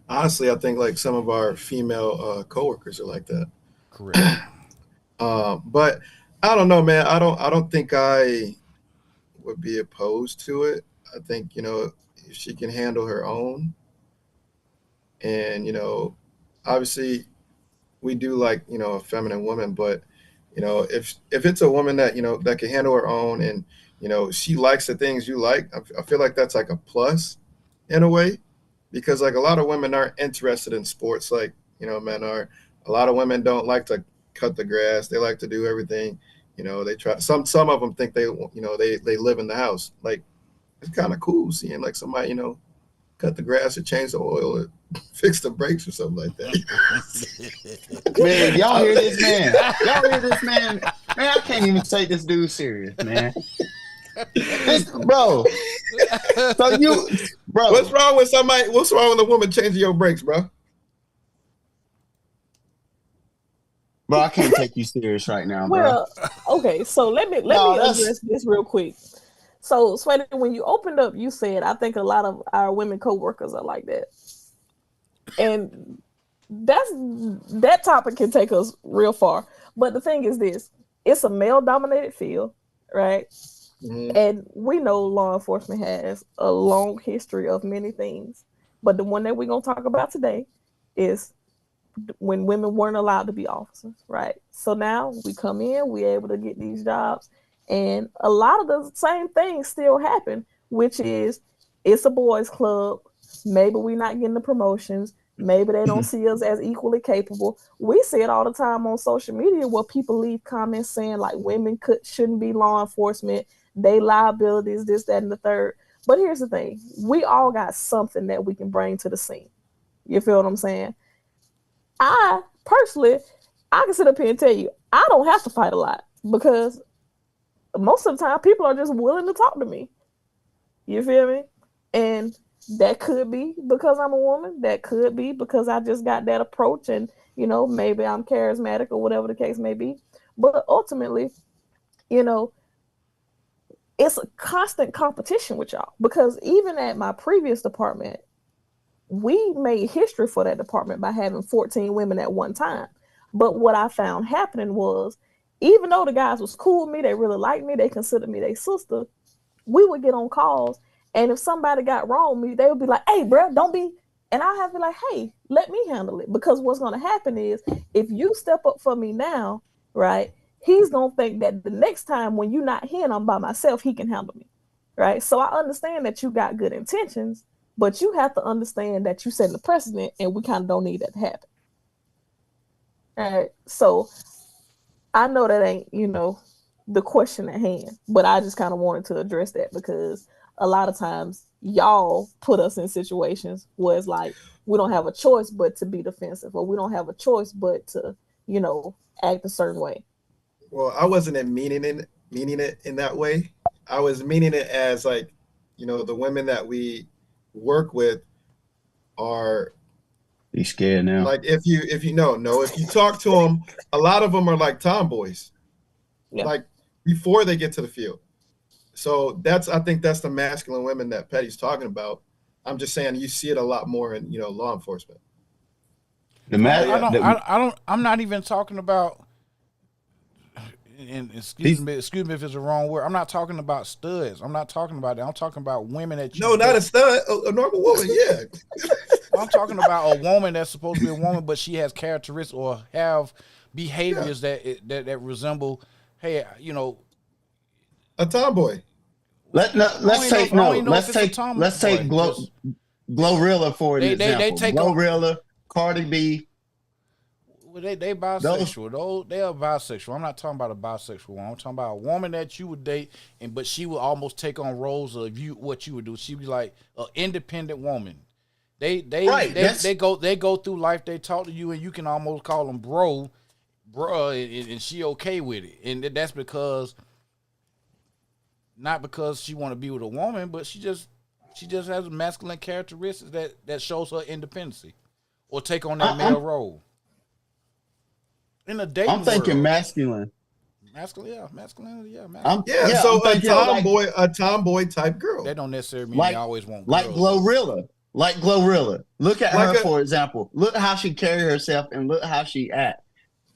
Honestly, I think like some of our female coworkers are like that. Correct. But I don't know, man. I don't think I would be opposed to it. I think, if she can handle her own, and, obviously we do like, a feminine woman, but if it's a woman that, that can handle her own, and, she likes the things you like, I feel like that's like a plus in a way, because like a lot of women aren't interested in sports like, men are. A lot of women don't like to cut the grass. They like to do everything. They try. Some of them think they live in the house. Like, it's kind of cool seeing like somebody, cut the grass or change the oil or fix the brakes or something like that. Man, y'all hear this man? Y'all hear this man? Man, I can't even take this dude serious, man. Bro. So bro. What's wrong with a woman changing your brakes, bro? Bro, I can't take you serious right now, bro. Well, okay, so let me address this real quick. So, Sweaty, when you opened up, you said, I think a lot of our women coworkers are like that. And that topic can take us real far. But the thing is this, it's a male-dominated field, right? Mm-hmm. And we know law enforcement has a long history of many things. But the one that we're going to talk about today is when women weren't allowed to be officers, right? So now we come in, we're able to get these jobs. And a lot of the same things still happen, which is it's a boys' club. Maybe we're not getting the promotions. Maybe they don't see us as equally capable. We see it all the time on social media where people leave comments saying like women shouldn't be law enforcement. They liabilities, this, that, and the third. But here's the thing. We all got something that we can bring to the scene. You feel what I'm saying? I personally, I can sit up here and tell you, I don't have to fight a lot because most of the time people are just willing to talk to me. You feel me? And that could be because I'm a woman. That could be because I just got that approach and, maybe I'm charismatic or whatever the case may be. But ultimately, it's a constant competition with y'all because even at my previous department, we made history for that department by having 14 women at one time. But what I found happening was, even though the guys was cool with me, they really liked me, they considered me their sister, we would get on calls, and if somebody got wrong with me, they would be like, hey, bro, don't be, and I have to be like, hey, let me handle it, because what's going to happen is, if you step up for me now, right, he's going to think that the next time when you're not here and I'm by myself, he can handle me, right? So I understand that you got good intentions, but you have to understand that you set the precedent, and we kind of don't need that to happen. All right, so I know that ain't, the question at hand, but I just kind of wanted to address that because a lot of times y'all put us in situations where it's like we don't have a choice but to be defensive, or we don't have a choice but to, act a certain way. Well, I wasn't meaning it in that way. I was meaning it as like, the women that we work with are. You scared now? Like if you talk to them, a lot of them are like tomboys. like before they get to the field. So I think that's the masculine women that Petty's talking about. I'm just saying you see it a lot more in law enforcement. I'm not even talking about. And excuse me if it's the wrong word. I'm not talking about studs. I'm not talking about that. I'm talking about women that No, not a stud, a normal woman. Yeah. I'm talking about a woman that's supposed to be a woman, but she has characteristics or have behaviors that resemble, hey, a tomboy. Let's take Glorilla for an example. Glorilla, Cardi B. Well, they bisexual. They are bisexual. I'm not talking about a bisexual woman. I'm talking about a woman that you would date, but she would almost take on roles of what you would do. She'd be like an independent woman. They go through life. They talk to you, and you can almost call them bruh, and she okay with it. And that's because not because she want to be with a woman, but she just has masculine characteristics that shows her independency or take on that male role. In a dating I'm thinking world. Masculinity, yeah. So a tomboy type girl. That don't necessarily mean they always want like girls. Glorilla. Look at her, for example. Look how she carry herself and look how she acts.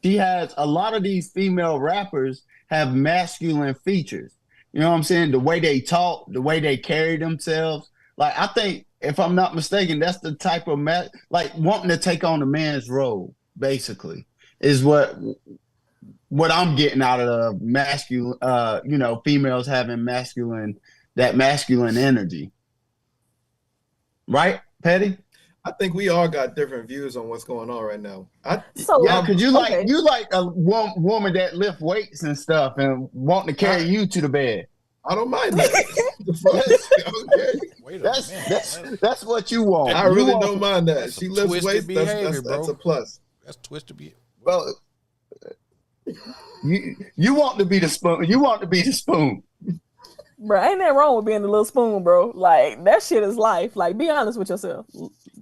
She has a lot of these female rappers have masculine features. You know what I'm saying? The way they talk, the way they carry themselves. Like, I think, if I'm not mistaken, that's the type of wanting to take on a man's role, basically, is what I'm getting out of masculine, females having masculine energy. Right, Petty? I think we all got different views on what's going on right now. Because you like a woman that lift weights and stuff and wanting to carry you to the bed. I don't mind that. That's what you want. I really don't mind that. She lifts weights. That's a plus. That's twisted behavior. Well, you want to be the spoon. You want to be the spoon. Bro, ain't nothing wrong with being the little spoon, bro. Like, that shit is life. Like, be honest with yourself.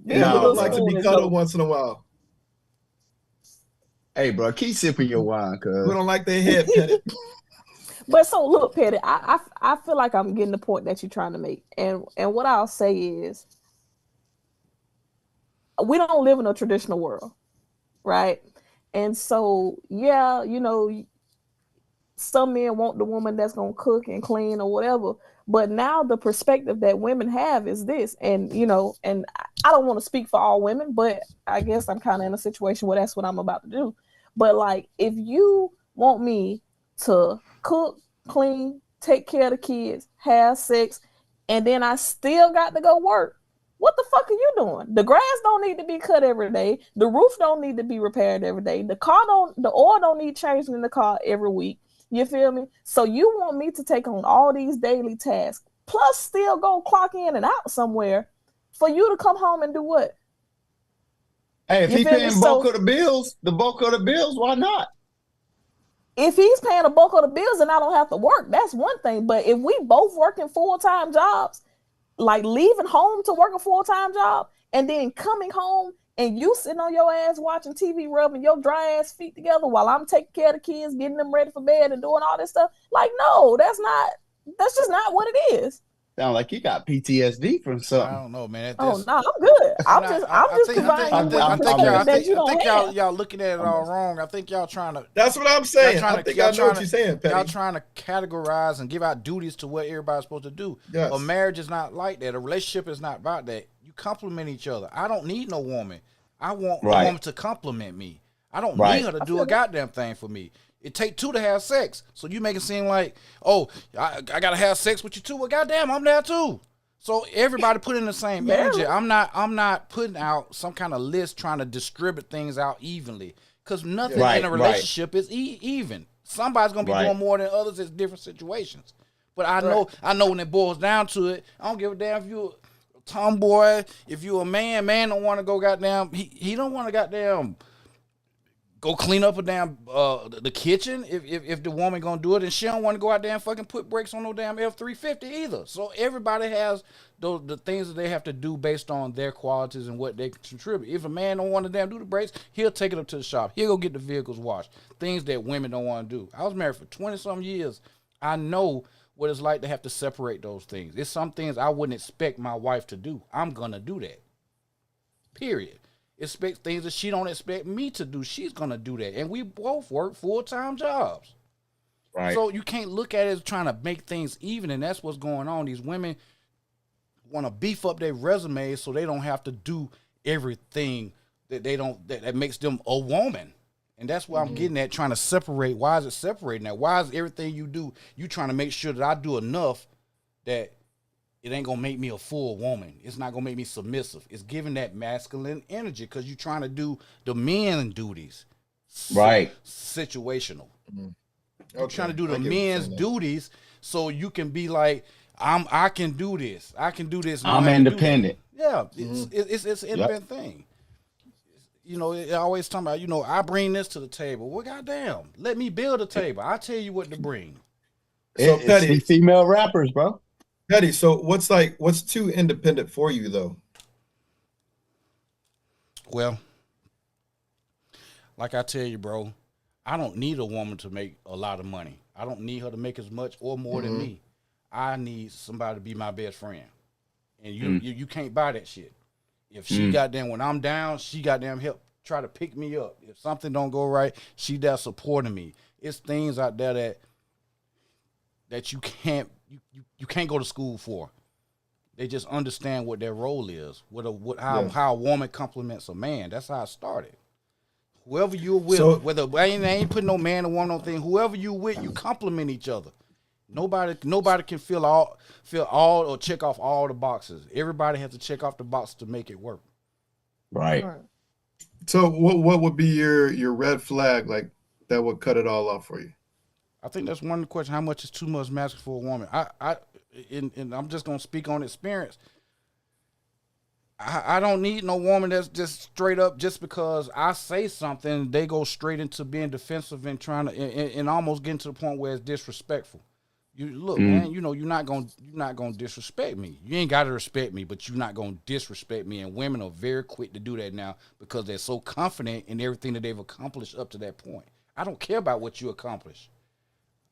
Yeah, I would like to be cuddled once in a while. Hey, bro, keep sipping your wine, cuz. We don't like their head petted. But so, look, Petty, I feel like I'm getting the point that you're trying to make. And what I'll say is, we don't live in a traditional world, right? And so, yeah, some men want the woman that's going to cook and clean or whatever. But now the perspective that women have is this. And, and I don't want to speak for all women, but I guess I'm kind of in a situation where that's what I'm about to do. But, like, if you want me to cook, clean, take care of the kids, have sex, and then I still got to go work, what the fuck are you doing? The grass don't need to be cut every day. The roof don't need to be repaired every day. The oil don't need changing in the car every week. You feel me? So you want me to take on all these daily tasks, plus still go clock in and out somewhere for you to come home and do what? Hey, if he's paying the bulk of the bills, why not? If he's paying the bulk of the bills and I don't have to work, that's one thing. But if we both working full-time jobs, like leaving home to work a full-time job and then coming home and you sitting on your ass watching TV, rubbing your dry ass feet together while I'm taking care of the kids, getting them ready for bed and doing all this stuff. Like, no, that's just not what it is. Sound like you got PTSD from something. I don't know, man. I'm good. I think y'all looking at it all wrong. I think y'all trying to. That's what I'm saying. I think I know what you're saying, Petty. Y'all trying to categorize and give out duties to what everybody's supposed to do. Yes. A marriage is not like that. A relationship is not about that. You complement each other. I don't need no woman. I want a woman to compliment me. I don't need her to do a goddamn thing for me. It take two to have sex. So you make it seem like, I gotta have sex with you too. Well, goddamn, I'm there too. So everybody put in the same energy. I'm not putting out some kind of list trying to distribute things out evenly. Because nothing in a relationship is even. Somebody's gonna be doing more than others in different situations. But I know when it boils down to it, I don't give a damn if you're a tomboy, if you're a man don't want to go goddamn. He don't want to goddamn go clean up a damn the kitchen if the woman gonna do it, and she don't want to go out there and fucking put brakes on no damn F-350 either. So everybody has the things that they have to do based on their qualities and what they contribute. If a man don't want to damn do the brakes, he'll take it up to the shop. He'll go get the vehicles washed. Things that women don't want to do. I was married for 20-some years. I know what it's like to have to separate those things. It's some things I wouldn't expect my wife to do. I'm gonna do that. Period. Expect things that she don't expect me to do. She's gonna do that, and we both work full-time jobs. Right. So you can't look at it as trying to make things even, and that's what's going on. These women want to beef up their resumes so they don't have to do everything that makes them a woman, and that's why I'm getting at, trying to separate. Why is it separating that? Why is everything you do, you trying to make sure that I do enough that it ain't gonna make me a full woman. It's not gonna make me submissive. It's giving that masculine energy because you're trying to do the men duties. Right. Situational. Okay. You're trying to do the men's duties so you can be like, I can do this. I can do this. I'm independent. Yeah, it's an independent thing. You know, it always talking about, you know, I bring this to the table. Well, goddamn, let me build a table. I tell you what to bring. So Petty, female rappers, bro. Petty, so what's too independent for you though? Well, like I tell you, bro, I don't need a woman to make a lot of money. I don't need her to make as much or more than me. I need somebody to be my best friend. And you can't buy that shit. If she goddamn, when I'm down, she goddamn help try to pick me up. If something don't go right, she there supporting me. It's things out there that you can't go to school for. They just understand what their role is, how a woman compliments a man. That's how it started. Whoever you're with, whether I ain't putting no man or woman on thing, whoever you with, you compliment each other. Nobody can fill all or check off all the boxes. Everybody has to check off the box to make it work. Right. So what would be your red flag, like, that would cut it all off for you? I think that's one of the questions. How much is too much masculine for a woman? And I'm just gonna speak on experience. I don't need no woman that's just straight up just because I say something, they go straight into being defensive and trying to and almost getting to the point where it's disrespectful. You look, man, you know, you're not gonna disrespect me. You ain't gotta respect me, but you're not gonna disrespect me. And women are very quick to do that now because they're so confident in everything that they've accomplished up to that point. I don't care about what you accomplish.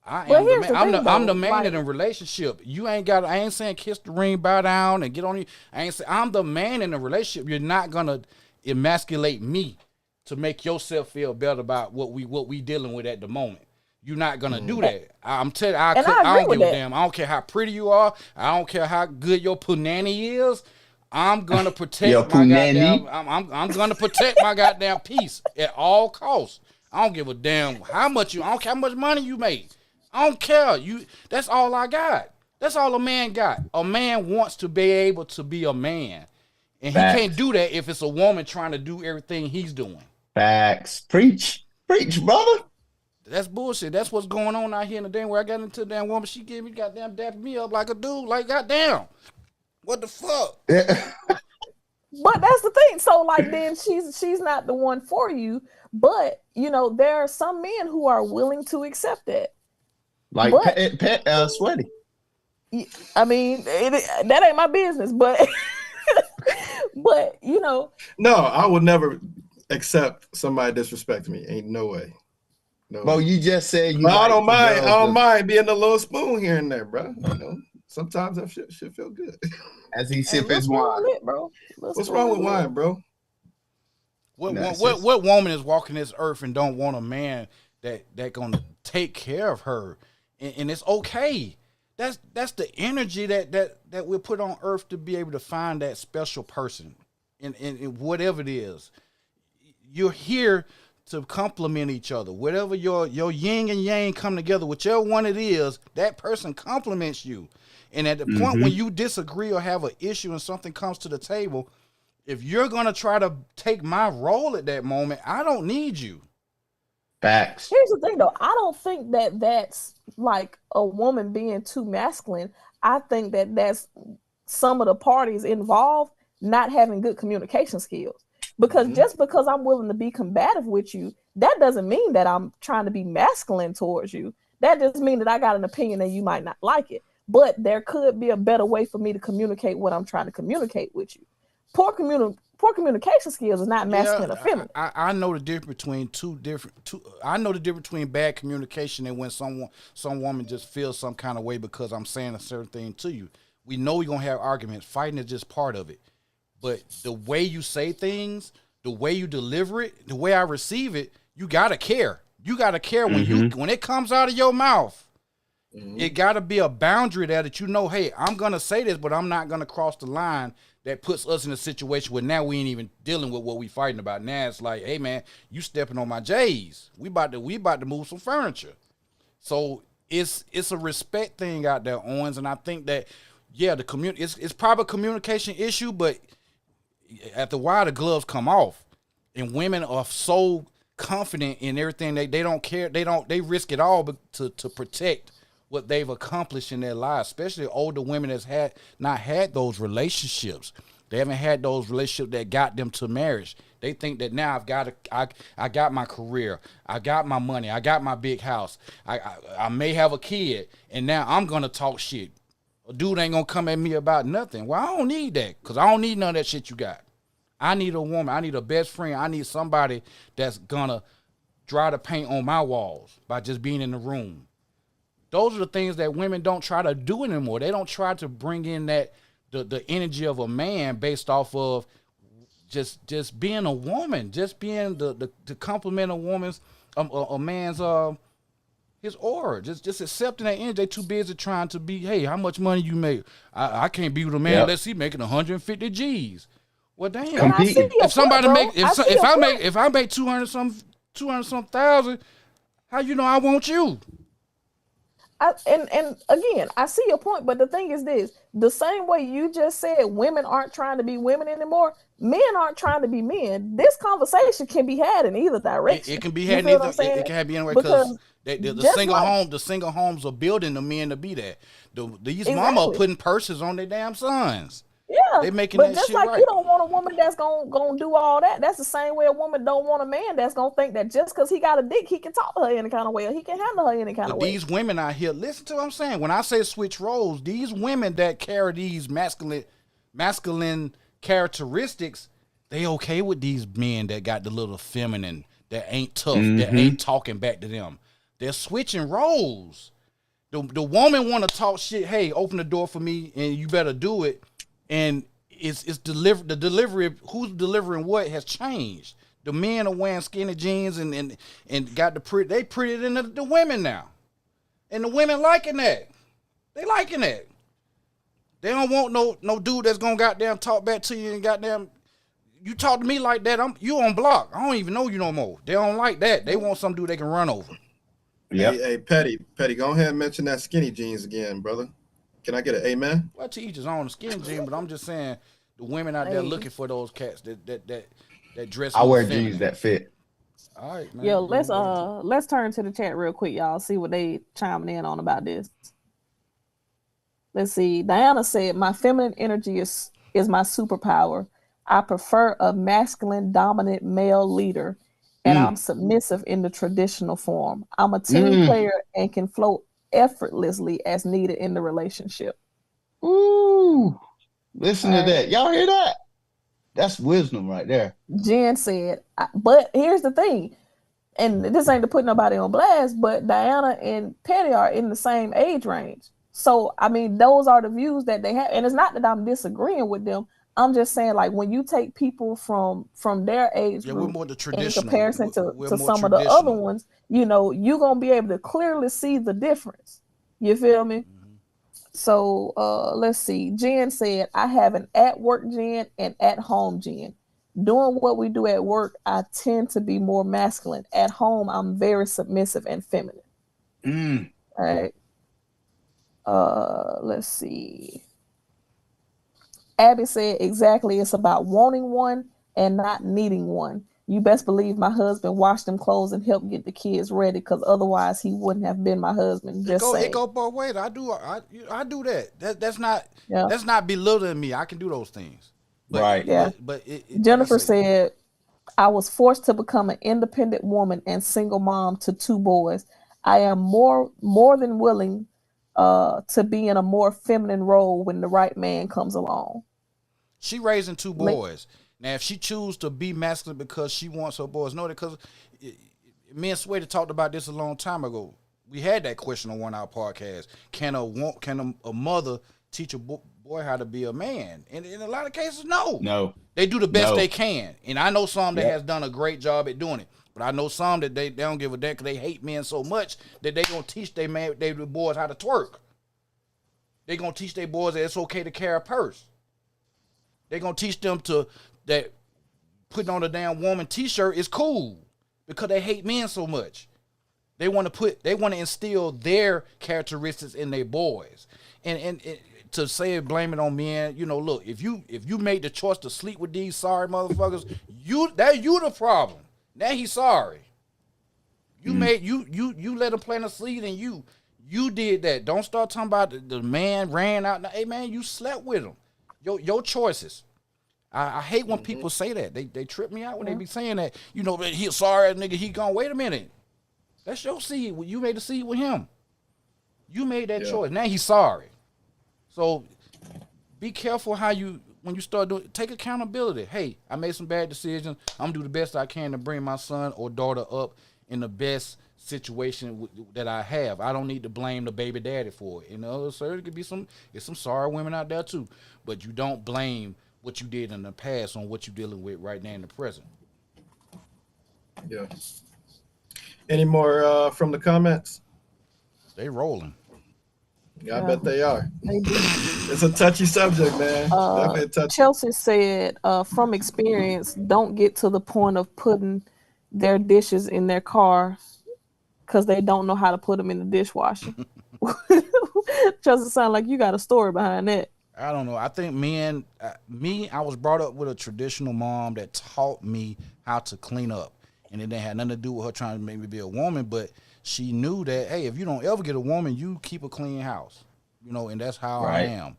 I'm the man in a relationship. I ain't saying kiss the ring, bow down, and get on you. I ain't saying I'm the man in a relationship. You're not gonna emasculate me to make yourself feel better about what we dealing with at the moment. You're not gonna do that. I'm telling you, I don't give a damn. I don't care how pretty you are. I don't care how good your punani is. I'm gonna protect my goddamn. I'm gonna protect my goddamn peace at all costs. I don't give a damn how much I don't care how much money you make. I don't care. That's all I got. That's all a man got. A man wants to be able to be a man. And he can't do that if it's a woman trying to do everything he's doing. Facts. Preach, brother. That's bullshit. That's what's going on out here in the damn where I got into the damn woman. She gave me goddamn dapping me up like a dude. Like, goddamn. What the fuck? But that's the thing. So, like, then she's not the one for you. But, you know, there are some men who are willing to accept that. Like Sweaty. I mean, that ain't my business, but but you know. No, I would never accept somebody disrespecting me. Ain't no way. No. Well, you just said you. I don't mind. I don't mind being a little spoon here and there, bro. You know, sometimes that shit feel good. As he sip his wine, bro. What's wrong with wine, bro? What woman is walking this earth and don't want a man that gonna take care of her? And it's okay. That's the energy that we put on earth to be able to find that special person in whatever it is. You're here to complement each other. Whatever your yin and yang come together, whichever one it is, that person complements you. And at the point when you disagree or have an issue and something comes to the table, if you're going to try to take my role at that moment, I don't need you. Facts. Here's the thing, though. I don't think that that's like a woman being too masculine. I think that that's some of the parties involved not having good communication skills. Because just because I'm willing to be combative with you, that doesn't mean that I'm trying to be masculine towards you. That just means that I got an opinion and you might not like it. But there could be a better way for me to communicate what I'm trying to communicate with you. Poor communication skills is not masculine or feminine. I know the difference between I know the difference between bad communication and when some woman just feels some kind of way because I'm saying a certain thing to you. We know we're gonna have arguments. Fighting is just part of it. But the way you say things, the way you deliver it, the way I receive it, you gotta care. You gotta care when it comes out of your mouth. It gotta be a boundary there that you know, hey, I'm gonna say this, but I'm not gonna cross the line that puts us in a situation where now we ain't even dealing with what we fighting about. Now it's like, hey man, you stepping on my J's. We about to move some furniture. So it's a respect thing out there, Owens, and I think that it's probably a communication issue, but after a while the gloves come off, and women are so confident in everything they don't care. They risk it all to protect what they've accomplished in their lives, especially older women that's not had those relationships. They haven't had those relationships that got them to marriage. They think that now I got my career, I got my money, I got my big house, I may have a kid, and now I'm gonna talk shit. A dude ain't gonna come at me about nothing. Well, I don't need that, because I don't need none of that shit you got. I need a woman. I need a best friend. I need somebody that's gonna dry the paint on my walls by just being in the room. Those are the things that women don't try to do anymore. They don't try to bring in that the energy of a man based off of just being a woman, just being the complement a man's his aura, just accepting that energy. They too busy trying to be, hey, how much money you make? I can't be with a man unless he making 150 G's. Well, damn. If I make 200 some thousand, how you know I want you? And again, I see your point, but the thing is this: the same way you just said, women aren't trying to be women anymore. Men aren't trying to be men. This conversation can be had in either direction. It can be had in either. It can be anywhere because the single homes are building the men to be that. These mama are putting purses on their damn sons. Yeah, they making but that just shit like right. You don't want a woman that's gonna do all that. That's the same way a woman don't want a man that's gonna think that just because he got a dick, he can talk to her any kind of way, or he can handle her any kind of way. These women out here, listen to what I'm saying. When I say switch roles, these women that carry these masculine characteristics, they okay with these men that got the little feminine, that ain't tough, that ain't talking back to them. They're switching roles. The woman want to talk shit. Hey, open the door for me, and you better do it. And it's the delivery of who's delivering what has changed. The men are wearing skinny jeans and got they prettier than the women now. And the women liking that. They liking that. They don't want no dude that's gonna goddamn talk back to you and goddamn you talk to me like that, you on block. I don't even know you no more. They don't like that. They want some dude they can run over. Yep. Hey, Petty, go ahead and mention that skinny jeans again, brother. Can I get an amen? Well, to each his own, skinny jeans, but I'm just saying the women out there looking for those cats that dress. I wear jeans that fit. All right, man. Yo, let's turn to the chat real quick, y'all. See what they chiming in on about this. Let's see. Diana said, "My feminine energy is my superpower. I prefer a masculine, dominant male leader, and I'm submissive in the traditional form. I'm a team player and can float effortlessly as needed in the relationship." Ooh, listen to that. Y'all hear that? That's wisdom right there. Jen said, but here's the thing, and this ain't to put nobody on blast, but Diana and Petty are in the same age range. So, I mean, those are the views that they have. And it's not that I'm disagreeing with them. I'm just saying, like, when you take people from their age group we're more the traditional. in comparison to some of the other ones, you know, you're going to be able to clearly see the difference. You feel me? So let's see. Jen said, I have an at-work Jen and at-home Jen. Doing what we do at work, I tend to be more masculine. At home, I'm very submissive and feminine. All right. Let's see. Abby said, exactly. It's about wanting one and not needing one. You best believe my husband washed them clothes and helped get the kids ready, because otherwise he wouldn't have been my husband. It go both ways. I do that. That's not belittling me. I can do those things. But, Jennifer said, I was forced to become an independent woman and single mom to 2 boys. I am more than willing to be in a more feminine role when the right man comes along. She raising 2 boys. Now, if she choose to be masculine because she wants her boys, no, because me and Sway talked about this a long time ago. We had that question on one of our podcasts. Can a mother teach a boy how to be a man? And in a lot of cases, no. No. They do the best they can. And I know some that has done a great job at doing it. But I know some that they don't give a damn because they hate men so much that they going to teach their boys how to twerk. They going to teach their boys that it's okay to carry a purse. They going to teach them that putting on a damn woman t-shirt is cool because they hate men so much. They want to instill their characteristics in their boys. And to say blame it on men, look, if you made the choice to sleep with these sorry motherfuckers, you the problem. Now he's sorry. You made you let him plant a seed and you did that. Don't start talking about the man ran out. Hey man, you slept with him. Your choices. I hate when people say that. They trip me out when they be saying that. He's sorry nigga, he gone. Wait a minute. That's your seed. You made the seed with him. You made that choice. Now he's sorry. So be careful when you start doing, take accountability. Hey, I made some bad decisions. I'm gonna do the best I can to bring my son or daughter up in the best situation that I have. I don't need to blame the baby daddy for it. So it could be some sorry women out there too. But you don't blame what you did in the past on what you're dealing with right now in the present. Yeah. Any more from the comments? They rolling. Yeah, I bet they are. It's a touchy subject, man. Definitely touchy. Chelsea said, from experience, don't get to the point of putting their dishes in their car because they don't know how to put them in the dishwasher. Chelsea sound like you got a story behind that. I don't know. I think I was brought up with a traditional mom that taught me how to clean up. And it didn't have nothing to do with her trying to make me be a woman, but she knew that, hey, if you don't ever get a woman, you keep a clean house, and that's how I am,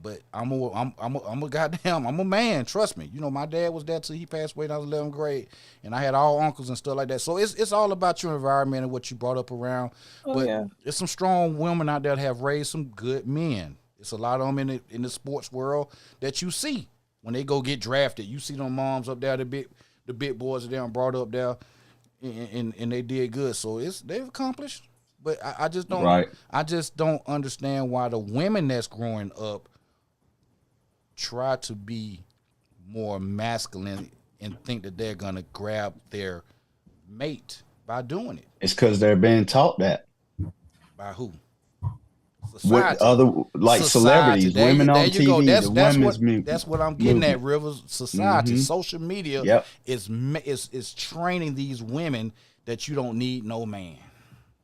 but I'm a man. Trust me. My dad was there till he passed away when I was 11th grade, and I had all uncles and stuff like that. So it's all about your environment and what you brought up around. There's some strong women out there that have raised some good men. It's a lot of them in the sports world that you see when they go get drafted. You see them moms up there, the big boys that they brought up there. And they did good, so they've accomplished. But I just don't. Right. I just don't understand why the women that's growing up try to be more masculine and think that they're gonna grab their mate by doing it. It's because they're being taught that. By who? Society. With other celebrities, women on TV. That's what I'm getting at. Rivers, society, social media is training these women that you don't need no man.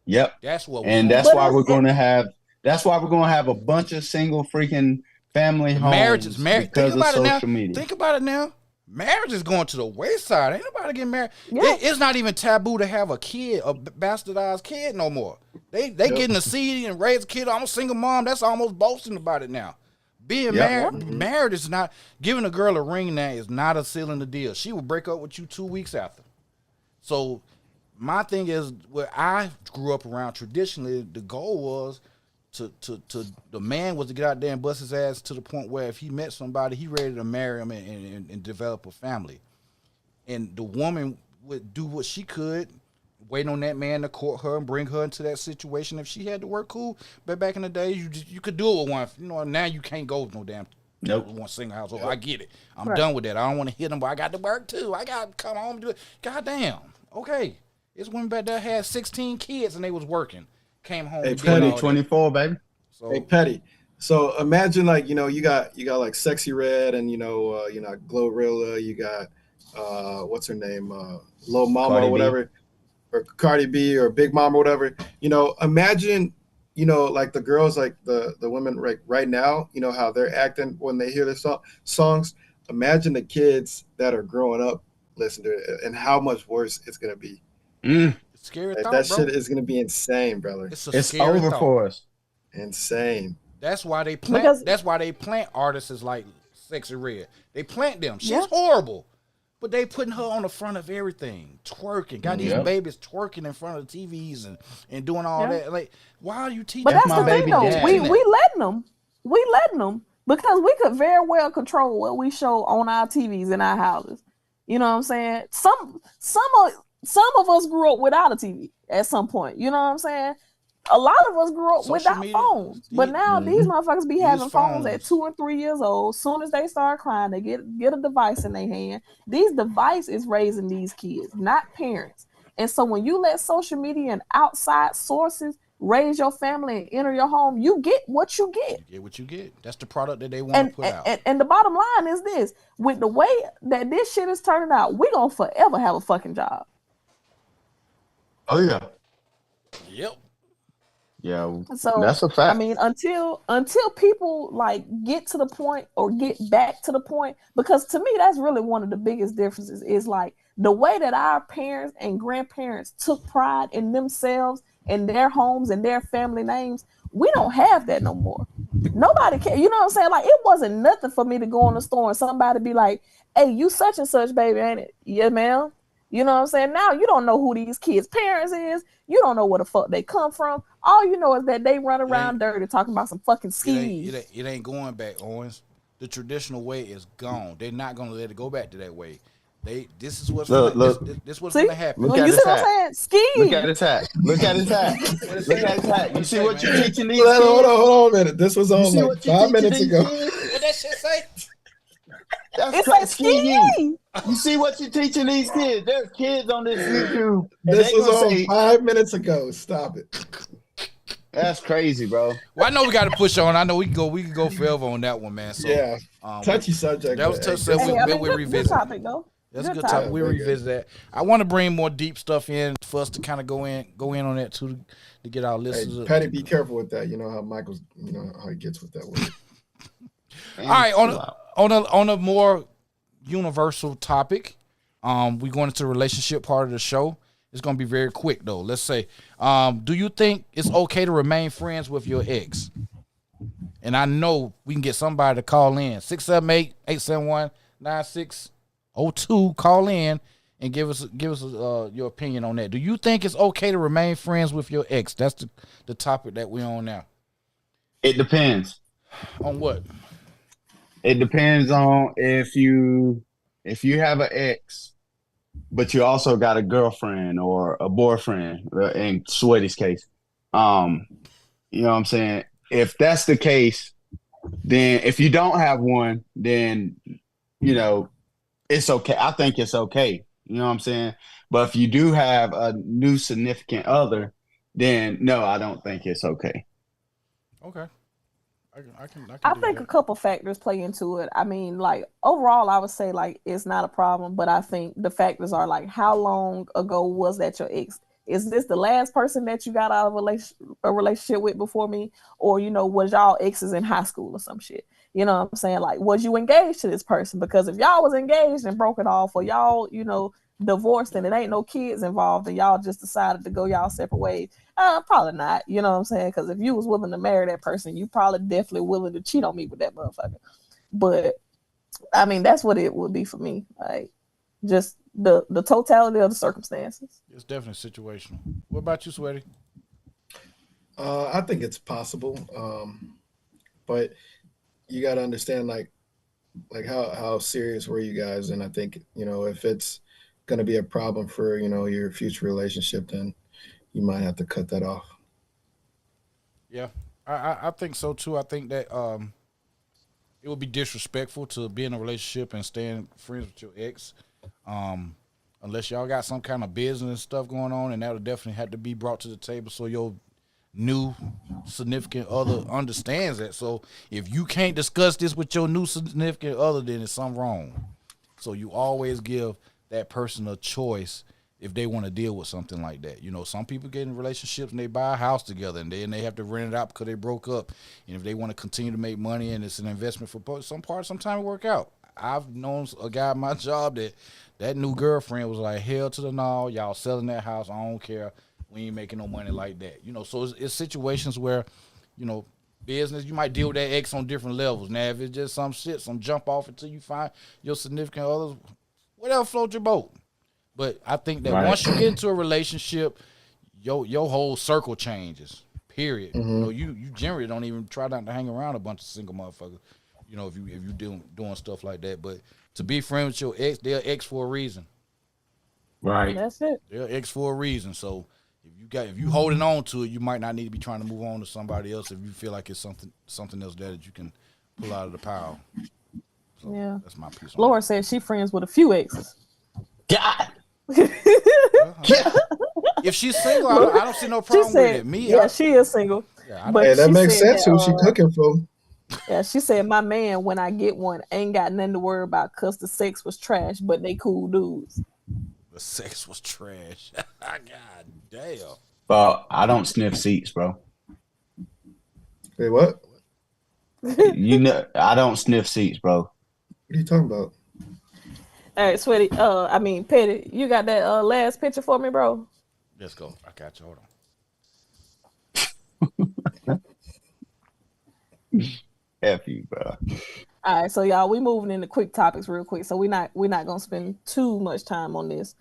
Yep. That's what. That's why we're going to have. That's why we're going to have a bunch of single freaking family homes. Marriage. Think about it now. Think about it now. Marriage is going to the wayside. Ain't nobody getting married. Yeah. It's not even taboo to have a kid, a bastardized kid no more. They getting a seed and raise a kid. I'm a single mom. That's almost boasting about it now. Being married is not, giving a girl a ring now is not a sealing the deal. She will break up with you 2 weeks after. So my thing is, where I grew up around traditionally, the goal was to the man was to get out there and bust his ass to the point where if he met somebody, he ready to marry him and develop a family. And the woman would do what she could, wait on that man to court her and bring her into that situation. If she had to work, cool. But back in the day, you could do it with one. Now you can't go with no damn one single household. I get it. I'm done with that. I don't want to hit them, but I got to work too. I got to come home and do it. Goddamn. Okay. It's women back there had 16 kids and they was working. Came home. Hey, Petty, 24, baby. So, hey, Petty. So imagine you got like Sexy Red and Glorilla. You got what's her name, Lil Mama Cardi or whatever, or Cardi B or Big Mama or whatever. Imagine like the girls, like the women right now. How they're acting when they hear the songs. Imagine the kids that are growing up listening to it and how much worse it's gonna be. Scary that thought, shit is gonna be insane, brother. It's over thought. For us. Insane. That's why they plant. That's why they plant artists like Sexy Red. They plant them. She's horrible, But they putting her on the front of everything, twerking. Got these babies twerking in front of the TVs and doing all that. Like, why are you teaching? But that's the thing, though. dad. We letting them. We letting them because we could very well control what we show on our TVs in our houses. You know what I'm saying? Some of us grew up without a TV at some point. You know what I'm saying? A lot of us grew up without phones, but now these motherfuckers be having phones at 2 and 3 years old. Soon as they start crying, they get a device in their hand. These devices raising these kids, not parents. And so when you let social media and outside sources raise your family and enter your home, you get what you get. You get what you get. That's the product that they want to put out. And the bottom line is this: with the way that this shit is turning out, we gonna forever have a fucking job. Oh yeah. Yep. Yeah, so that's a fact. I mean, until people like get to the point or get back to the point, because to me, that's really one of the biggest differences is like the way that our parents and grandparents took pride in themselves and their homes and their family names. We don't have that no more. Nobody cares. You know what I'm saying? Like, it wasn't nothing for me to go in the store and somebody be like, "Hey, you such and such, baby, ain't it?" Yeah, ma'am. You know what I'm saying? Now you don't know who these kids' parents is. You don't know where the fuck they come from. All you know is that they run around dirty talking about some fucking skis. It ain't going back, Owens. The traditional way is gone. They're not gonna let it go back to that way. This is what's this what's gonna happen. Look at you his see what I'm saying? Ski. Look at his hat. Look at his hat. Look at his hat. You see what you're teaching these kids? kids? Hold on a minute. This was on like 5 minutes ago. What that shit say? That's like skiing. You see what you're teaching these kids? There's kids on this YouTube. This was on 5 minutes ago. Stop it. That's crazy, bro. Well, I know we got to push on. I know we can go forever on that one, man. So yeah, touchy subject. That was touchy subject. We'll revisit. Good topic, though. That's a good topic. We'll revisit that. I want to bring more deep stuff in for us to kind of go in on that too, to get our listeners. Hey, Patty, be careful with that. You know how Michael's. You know how he gets with that word. All right, on a more universal topic, we going into the relationship part of the show. It's gonna be very quick though. Let's say, do you think it's okay to remain friends with your ex? And I know we can get somebody to call in 678-871-9602. Call in and give us your opinion on that. Do you think it's okay to remain friends with your ex? That's the topic that we're on now. It depends. On what? It depends on if you have an ex, but you also got a girlfriend or a boyfriend, in Sweaty's case. You know what I'm saying? If that's the case, then if you don't have one, then, you know, it's okay. I think it's okay. You know what I'm saying? But if you do have a new significant other, then no, I don't think it's okay. Okay. I think a couple factors play into it. I mean, like, overall, I would say, like, it's not a problem, but I think the factors are, like, how long ago was that your ex? Is this the last person that you got out of a relationship with before me? Or, you know, was y'all exes in high school or some shit? You know what I'm saying? Like, was you engaged to this person? Because if y'all was engaged and broke it off, or y'all, you know, divorced and it ain't no kids involved and y'all just decided to go y'all separate ways, probably not. You know what I'm saying? Because if you was willing to marry that person, you probably definitely willing to cheat on me with that motherfucker. But I mean, that's what it would be for me. Like, just the totality of the circumstances. It's definitely situational. What about you, Sweaty? I think it's possible, but you got to understand, like how serious were you guys? And I think, you know, if it's going to be a problem for, you know, your future relationship, then you might have to cut that off. Yeah, I think so too. I think that it would be disrespectful to be in a relationship and staying friends with your ex, unless y'all got some kind of business stuff going on, and that would definitely have to be brought to the table so your new significant other understands that. So if you can't discuss this with your new significant other, then there's something wrong. So you always give that person a choice if they want to deal with something like that. You know, some people get in relationships and they buy a house together and then they have to rent it out because they broke up. And if they want to continue to make money and it's an investment for some part, sometimes it work out. I've known a guy at my job that new girlfriend was like, hell to the no, y'all selling that house, I don't care. We ain't making no money like that. You know, so it's situations where, you know, business, you might deal with that ex on different levels. Now, if it's just some shit, some jump off until you find your significant other, whatever floats your boat. But I think that once you get into a relationship, your whole circle changes. Period. You know, you generally don't even try not to hang around a bunch of single motherfuckers. You know, if you doing stuff like that. But to be friends with your ex, they're ex for a reason. Right. That's it. They're ex for a reason. So if you holding on to it, you might not need to be trying to move on to somebody else if you feel like it's something else there that you can pull out of the pile. So yeah. That's my piece. Laura said she friends with a few exes. God. If she's single, I don't see no problem with it. Me, she is single. But that makes sense. Who she cooking for? Yeah, she said, my man, when I get one, ain't got nothing to worry about because the sex was trash, but they cool dudes. The sex was trash. God damn. Well, I don't sniff seats, bro. Wait, what? You know, I don't sniff seats, bro. What are you talking about? All right, sweaty. Petty, you got that last picture for me, bro? Let's go. I got you. Hold on. F you, bro. All right, so y'all, we moving into quick topics real quick. So we're not gonna spend too much time on this.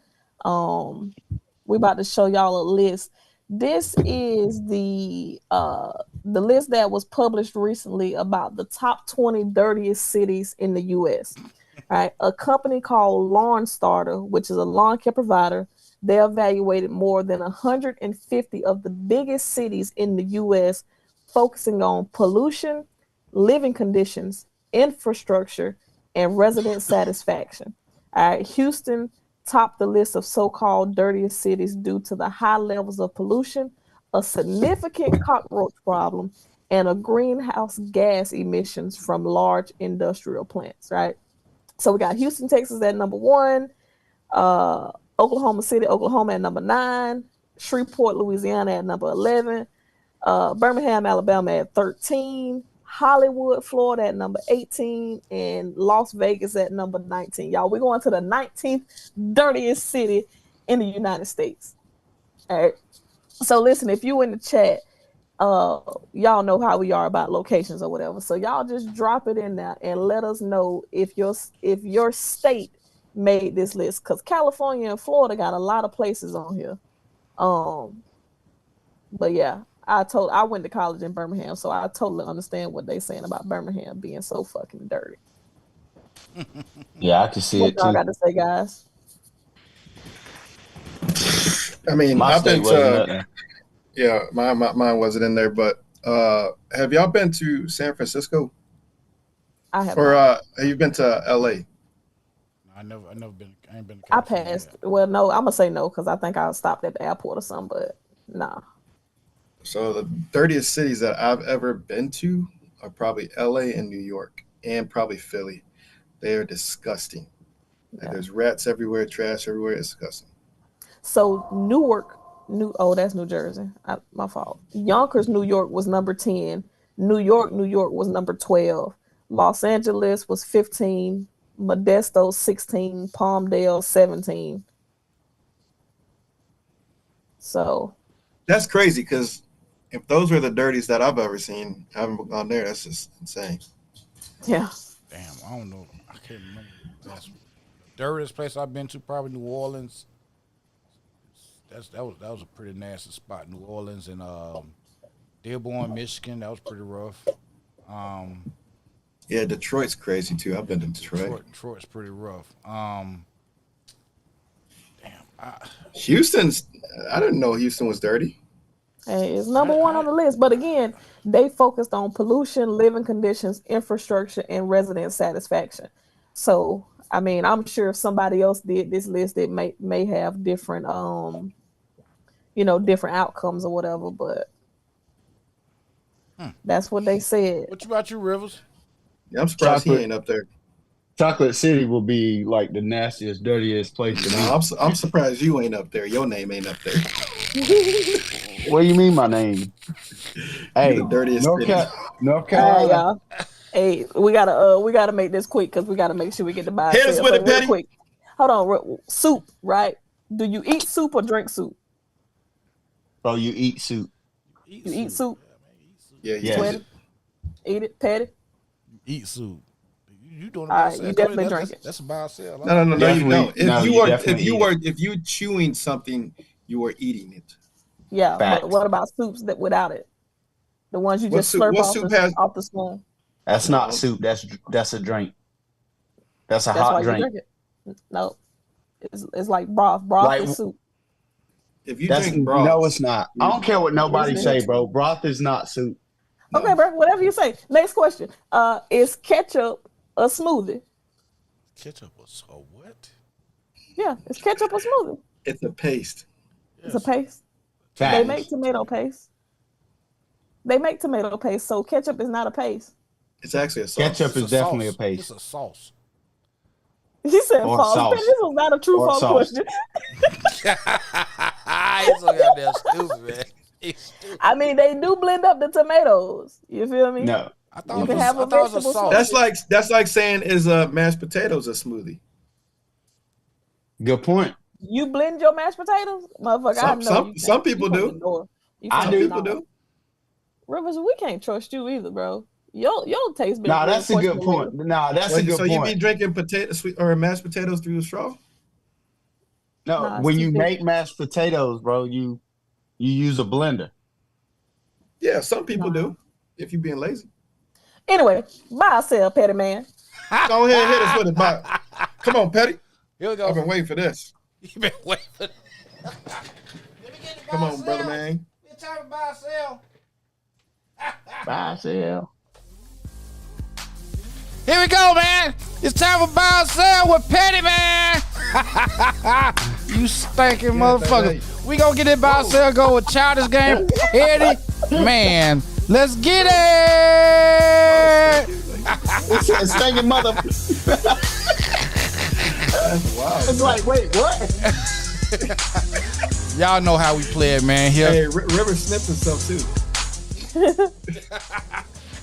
We about to show y'all a list. This is the list that was published recently about the top 20 dirtiest cities in the U.S. All right, a company called Lawn Starter, which is a lawn care provider, they evaluated more than 150 of the biggest cities in the U.S., focusing on pollution, living conditions, infrastructure, and resident satisfaction. All right, Houston topped the list of so-called dirtiest cities due to the high levels of pollution, a significant cockroach problem, and a greenhouse gas emissions from large industrial plants, right? So we got Houston, Texas at number 1, Oklahoma City, Oklahoma at number 9, Shreveport, Louisiana at number 11, Birmingham, Alabama at 13, Hollywood, Florida at number 18, and Las Vegas at number 19. Y'all, we're going to the 19th dirtiest city in the United States. All right. So listen, if you in the chat, y'all know how we are about locations or whatever. So y'all just drop it in there and let us know if your state made this list, because California and Florida got a lot of places on here. But yeah, I went to college in Birmingham, so I totally understand what they saying about Birmingham being so fucking dirty. Yeah, I can see what it y'all too. got to say, guys? I mean, My I've been state wasn't to nothing. yeah, mine wasn't in there, but have y'all been to San Francisco? I have. Or have you been to LA? I never been. I ain't been to I California passed. yet. Well, no, I'm gonna say no because I think I stopped at the airport or something, but nah. So the dirtiest cities that I've ever been to are probably LA and New York, and probably Philly. They are disgusting. Like, there's rats everywhere, trash everywhere. It's disgusting. So Newark, that's New Jersey. My fault. Yonkers, New York was number 10. New York was number 12. Los Angeles was 15. Modesto 16. Palmdale 17. So That's crazy because if those were the dirtiest that I've ever seen, I haven't gone there. That's just insane. Yeah. Damn, I don't know. I can't remember. That's the dirtiest place I've been to. Probably New Orleans. That was a pretty nasty spot. New Orleans and Dearborn, Michigan. That was pretty rough. Yeah, Detroit's crazy too. I've been to Detroit. Detroit's pretty rough. Houston's. I didn't know Houston was dirty. Hey, it's number 1 on the list. But again, they focused on pollution, living conditions, infrastructure, and resident satisfaction. So, I mean, I'm sure if somebody else did this list, it may have different, different outcomes or whatever. But that's what they said. What about you, Rivers? Yeah, I'm surprised he ain't up there. Chocolate City will be like the nastiest, dirtiest place to be. No, I'm surprised you ain't up there. Your name ain't up there. What do you mean my name? Hey, the dirtiest North All Carolina. right, y'all. Hey, we gotta make this quick because we gotta make sure we get the buy. Hit us with it, Petty. Quick. Hold on, soup, right? Do you eat soup or drink soup? Bro, you eat soup. You eat soup? Yeah, yes. Eat it, Petty. Eat soup. You doing All right, you definitely drink it. That's a buy or sell. No, you don't. Definitely. If you chewing something, you are eating it. Yeah, Facts. but what about soups that without it? The ones you What just soup- slurp what off soup the, has- off the spoon. That's not soup. That's a drink. That's a That's hot why drink. you drink it. No, it's like broth. Broth Like- is soup. If you That's drink broth, no, it's not. I don't care what nobody Yes, it say, is. bro. Broth is not soup. no. Okay, bro. Whatever you say. Next question. Is ketchup a smoothie? Ketchup was so what? Yeah, is ketchup a smoothie? It's a paste. It's a paste. Facts. They make tomato paste. So ketchup is not a paste. It's actually a sauce. Ketchup is It's a definitely sauce. a paste. It's a sauce. He said Or false. sauce. Man, this was not a true Or false sauce. question. He's so goddamn stupid, man. He's stupid. I mean, they do blend up the tomatoes. You feel me? No. I thought You it can was, have a I thought it was a vegetable sauce. That's like saying is mashed potatoes a smoothie? Good point. You blend your mashed potatoes, motherfucker. I know. Some people do. I Some do. people do. Rivers, we can't trust you either, bro. Your taste. Nah, that's a good point. Nah, that's a good So point. you be drinking sweet or mashed potatoes through a straw? No, Nah, it's when too you thick. make mashed potatoes, bro, you use a blender. Yeah, some people do. If you're being lazy, Anyway, buy or sell, petty man. go ahead and hit us with it. Bye. Come on, Petty. Here we I've go. been waiting for this. You been waiting for Let me get the Come on, brother man. It's time to buy or sell. Buy, sell. Here we go, man. It's time for buy or sell with Petty Man. You stinking motherfucker. We gonna get it buy or sell. Go with Childish Gamez. Petty Man. Let's get it. It's a stinking mother. That's wild. It's like, wait, what? Y'all know how we play it, man. Here. Hey, River sniffed himself too.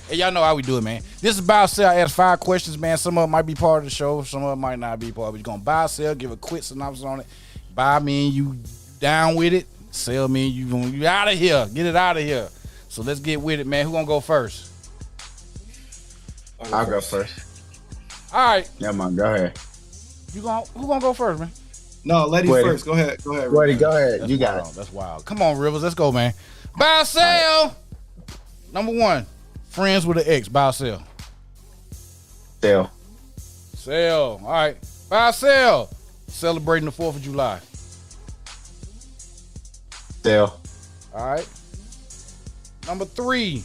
Hey, y'all know how we do it, man. This is buy or sell. I ask 5 questions, man. Some of them might be part of the show. Some of them might not be part of it. We're going to buy or sell, give a quick synopsis on it. Buy mean you down with it. Sell mean you out of here. Get it out of here. So let's get with it, man. Who going to go first? I'll go first. All right. Yeah, man, go ahead. Who going to go first, man? No, ladies Wait. first. Go ahead. River. Ready, go ahead. That's You got wild. it. That's wild. Come on, Rivers. Let's go, man. Buy or sell. Number 1, friends with an ex. Buy or sell. Sell. Sell. All right. Buy or sell. Celebrating the 4th of July. Sell. All right. Number 3,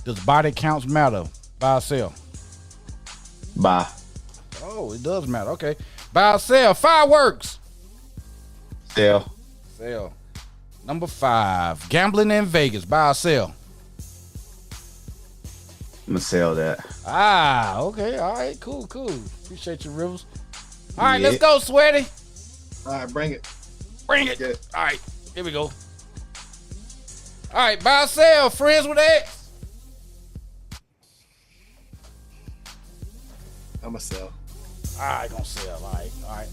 does body counts matter? Buy or sell? Buy. Oh, it does matter. Okay. Buy or sell? Fireworks. Sell. Sell. Number 5, gambling in Vegas. Buy or sell? I'm gonna sell that. Ah, okay. All right. Cool. Appreciate you, Rivers. All right, Yeah. let's go, Sweaty. All right, bring it. Bring it. Yeah. All right, here we go. All right, buy or sell, friends with ex. I'm a sell. All right, gonna sell. All right.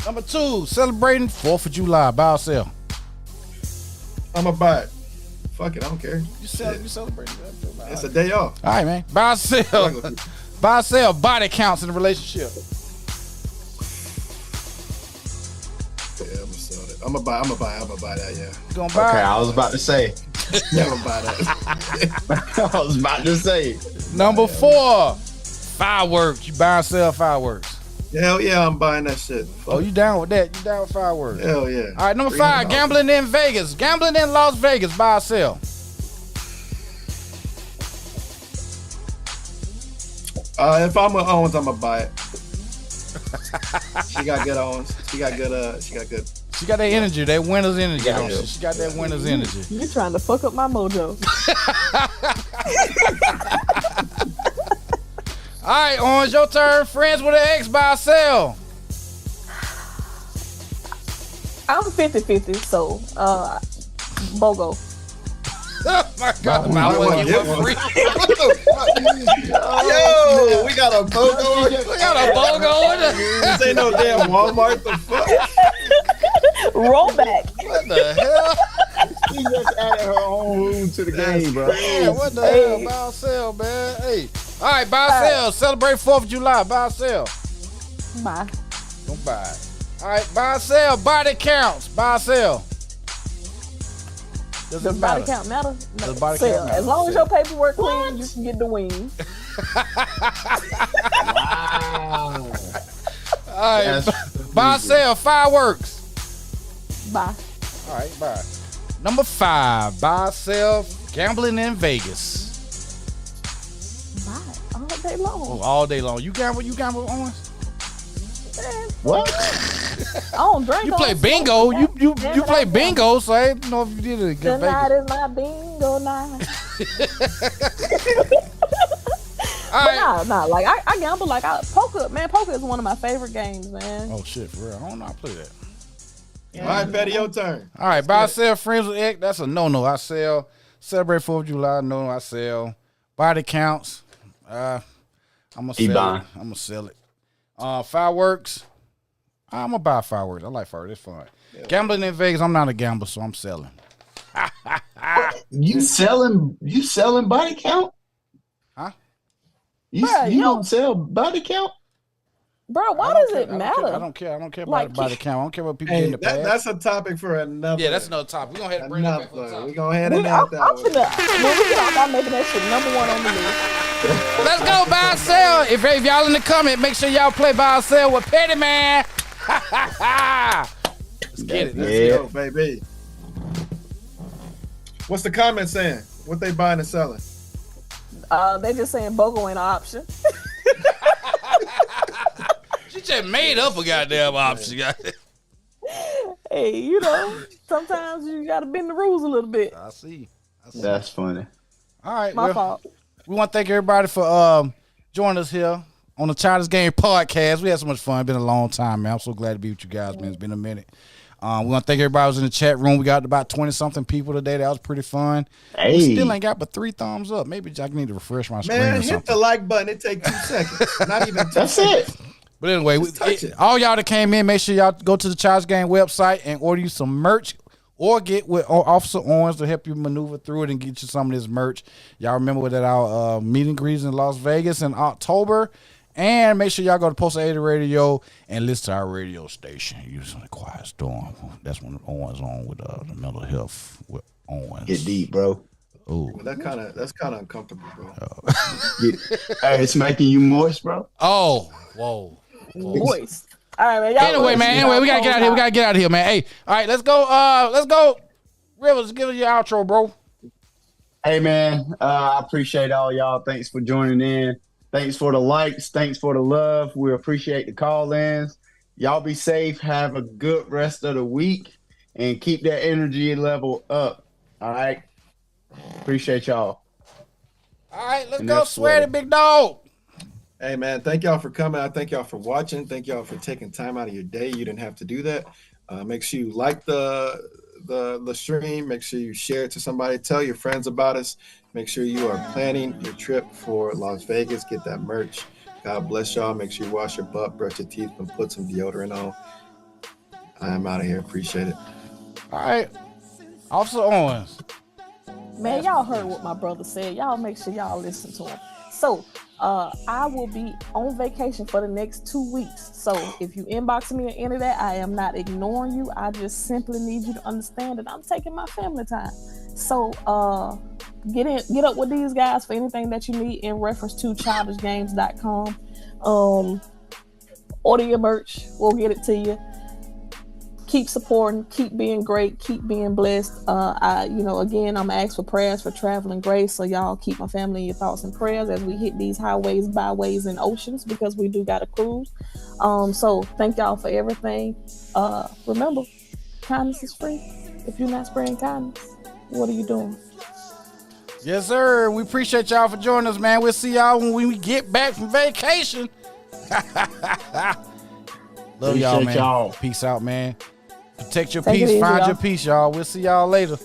Number 2, celebrating 4th of July. Buy or sell? I'm gonna buy it. Fuck it, I don't care. You celebrating that? It's a day off. All right, man. Buy or sell. Buy or sell, body counts in a relationship. Yeah, I'm gonna sell it. I'm gonna buy that. Yeah, You gonna buy? Okay, I was about to say. yeah, I'm gonna buy that. I was about to say. Number 4, fireworks. You buy or sell fireworks? Hell yeah, I'm buying that shit. Oh, you down with that? You down with fireworks? Hell yeah. All right, number 5, gambling in Vegas. Gambling in Las Vegas. Buy or sell? If I'm with Owens, I'm gonna buy it. She got good Owens. She got good. She got that energy, that winner's energy. Yeah, don't she? She got that winner's energy. You're trying to fuck up my mojo. All right, Orange, your turn. Friends with an ex, buy or sell? I'm 50-50, so BOGO. Oh my God, Yo, we got a BOGO. We got a BOGO in it. This ain't no damn Walmart. The fuck? Roll back. What the hell? She just added her own room to the game, bro. Man, what the hell? Buy or sell, man? Hey. right, buy or sell. Celebrate 4th of July. Buy or sell. Bye. Don't buy. All right, buy or sell. Body counts. Buy or sell. Does body count matter? No. Does body Sell. count matter? As long as your paperwork clean, you can get the wings. Wow. All right, buy or sell. Fireworks. Bye. All right, bye. Number 5, buy or sell. Gambling in Vegas. Bye. All day long. Oh, all day long. You gamble, Owens? Man, What? I don't drink. You play bingo. You play bingo, so I didn't know if you did it. Tonight is my bingo night. All right. But nah, like I gamble, like poker. Man, poker is one of my favorite games, man. Oh shit, for real. I don't know how to play that. All right, Petty, your turn. All right, buy or sell. Friends with X. That's a no. I sell. Celebrate 4th of July. No, I sell. Body counts. I'm gonna sell it. I'm gonna sell it. Fireworks. I'm gonna buy fireworks. I like fireworks. It's fun. Yeah. Gambling in Vegas. I'm not a gambler, so I'm selling. You selling body count? Huh? You don't sell body count? Bro, why does it matter? I don't care. I don't care about the body count. I don't care what people get in the past. That's a topic for another. Yeah, that's another topic. We're going to have to bring that back on top. We're going to have that one. When we get off, I'm making that shit #1 on the list. Let's go buy or sell. If y'all in the comment, make sure y'all play buy or sell with Petty Man. Let's get it. Let's go, baby. What's the comment saying? What they buying and selling? They just saying BOGO ain't an option. She just made up a goddamn option. Hey, you know, sometimes you gotta bend the rules a little bit. I see. That's funny. All right, My fault. We want to thank everybody for joining us here on the Childish Gamez podcast. We had so much fun. It's been a long time, man. I'm so glad to be with you guys, man. It's been a minute. We want to thank everybody who was in the chat room. We got about 20-something people today. That was pretty fun. Hey. We still ain't got but 3 thumbs up. Maybe I need to refresh my screen or something. Man, hit the like button. It takes 2 seconds. Not even 2 That's seconds. it. But anyway, all y'all that came in, make sure y'all go to the Childish Gamez website and order you some merch or get with Officer Owens to help you maneuver through it and get you some of this merch. Y'all remember that our meet and greets in Las Vegas in October. And make sure y'all go to Post 80 Radio and listen to our radio station. Using the Quiet Storm. That's when Owens on with the mental health with Owens. Get deep, bro. Ooh. Well, that's kind of uncomfortable, bro. Hey, it's making you moist, bro. Oh, whoa. Moist. All right, man. Anyway, we gotta get out of here. We gotta get out of here, man. Hey, all right, let's go. Rivers, give us your outro, bro. Hey, man. I appreciate all y'all. Thanks for joining in. Thanks for the likes. Thanks for the love. We appreciate the call-ins. Y'all be safe. Have a good rest of the week and keep that energy level up. All right. Appreciate y'all. All right, let's go, Sweaty Big Dog. Hey, man, thank y'all for coming. I thank y'all for watching. Thank y'all for taking time out of your day. You didn't have to do that. Make sure you like the stream. Make sure you share it to somebody. Tell your friends about us. Make sure you are planning your trip for Las Vegas. Get that merch. God bless y'all. Make sure you wash your butt, brush your teeth, and put some deodorant on. I'm out of here. Appreciate it. All right. Officer Owens. Man, y'all heard what my brother said. Y'all make sure y'all listen to him. So, I will be on vacation for the next 2 weeks. So, if you inbox me or any of that, I am not ignoring you. I just simply need you to understand that I'm taking my family time. So, get up with these guys for anything that you need in reference to childishgames.com. Order your merch. We'll get it to you. Keep supporting, keep being great, keep being blessed. Again, I'm asking for prayers for traveling grace. So y'all keep my family in your thoughts and prayers as we hit these highways, byways, and oceans, because we do got a cruise. So thank y'all for everything. Remember, kindness is free. If you're not spreading kindness, what are you doing? Yes, sir. We appreciate y'all for joining us, man. We'll see y'all when we get back from vacation. Love y'all, man. Y'all. Peace out, man. Protect your peace. Find your peace, y'all. We'll see y'all later.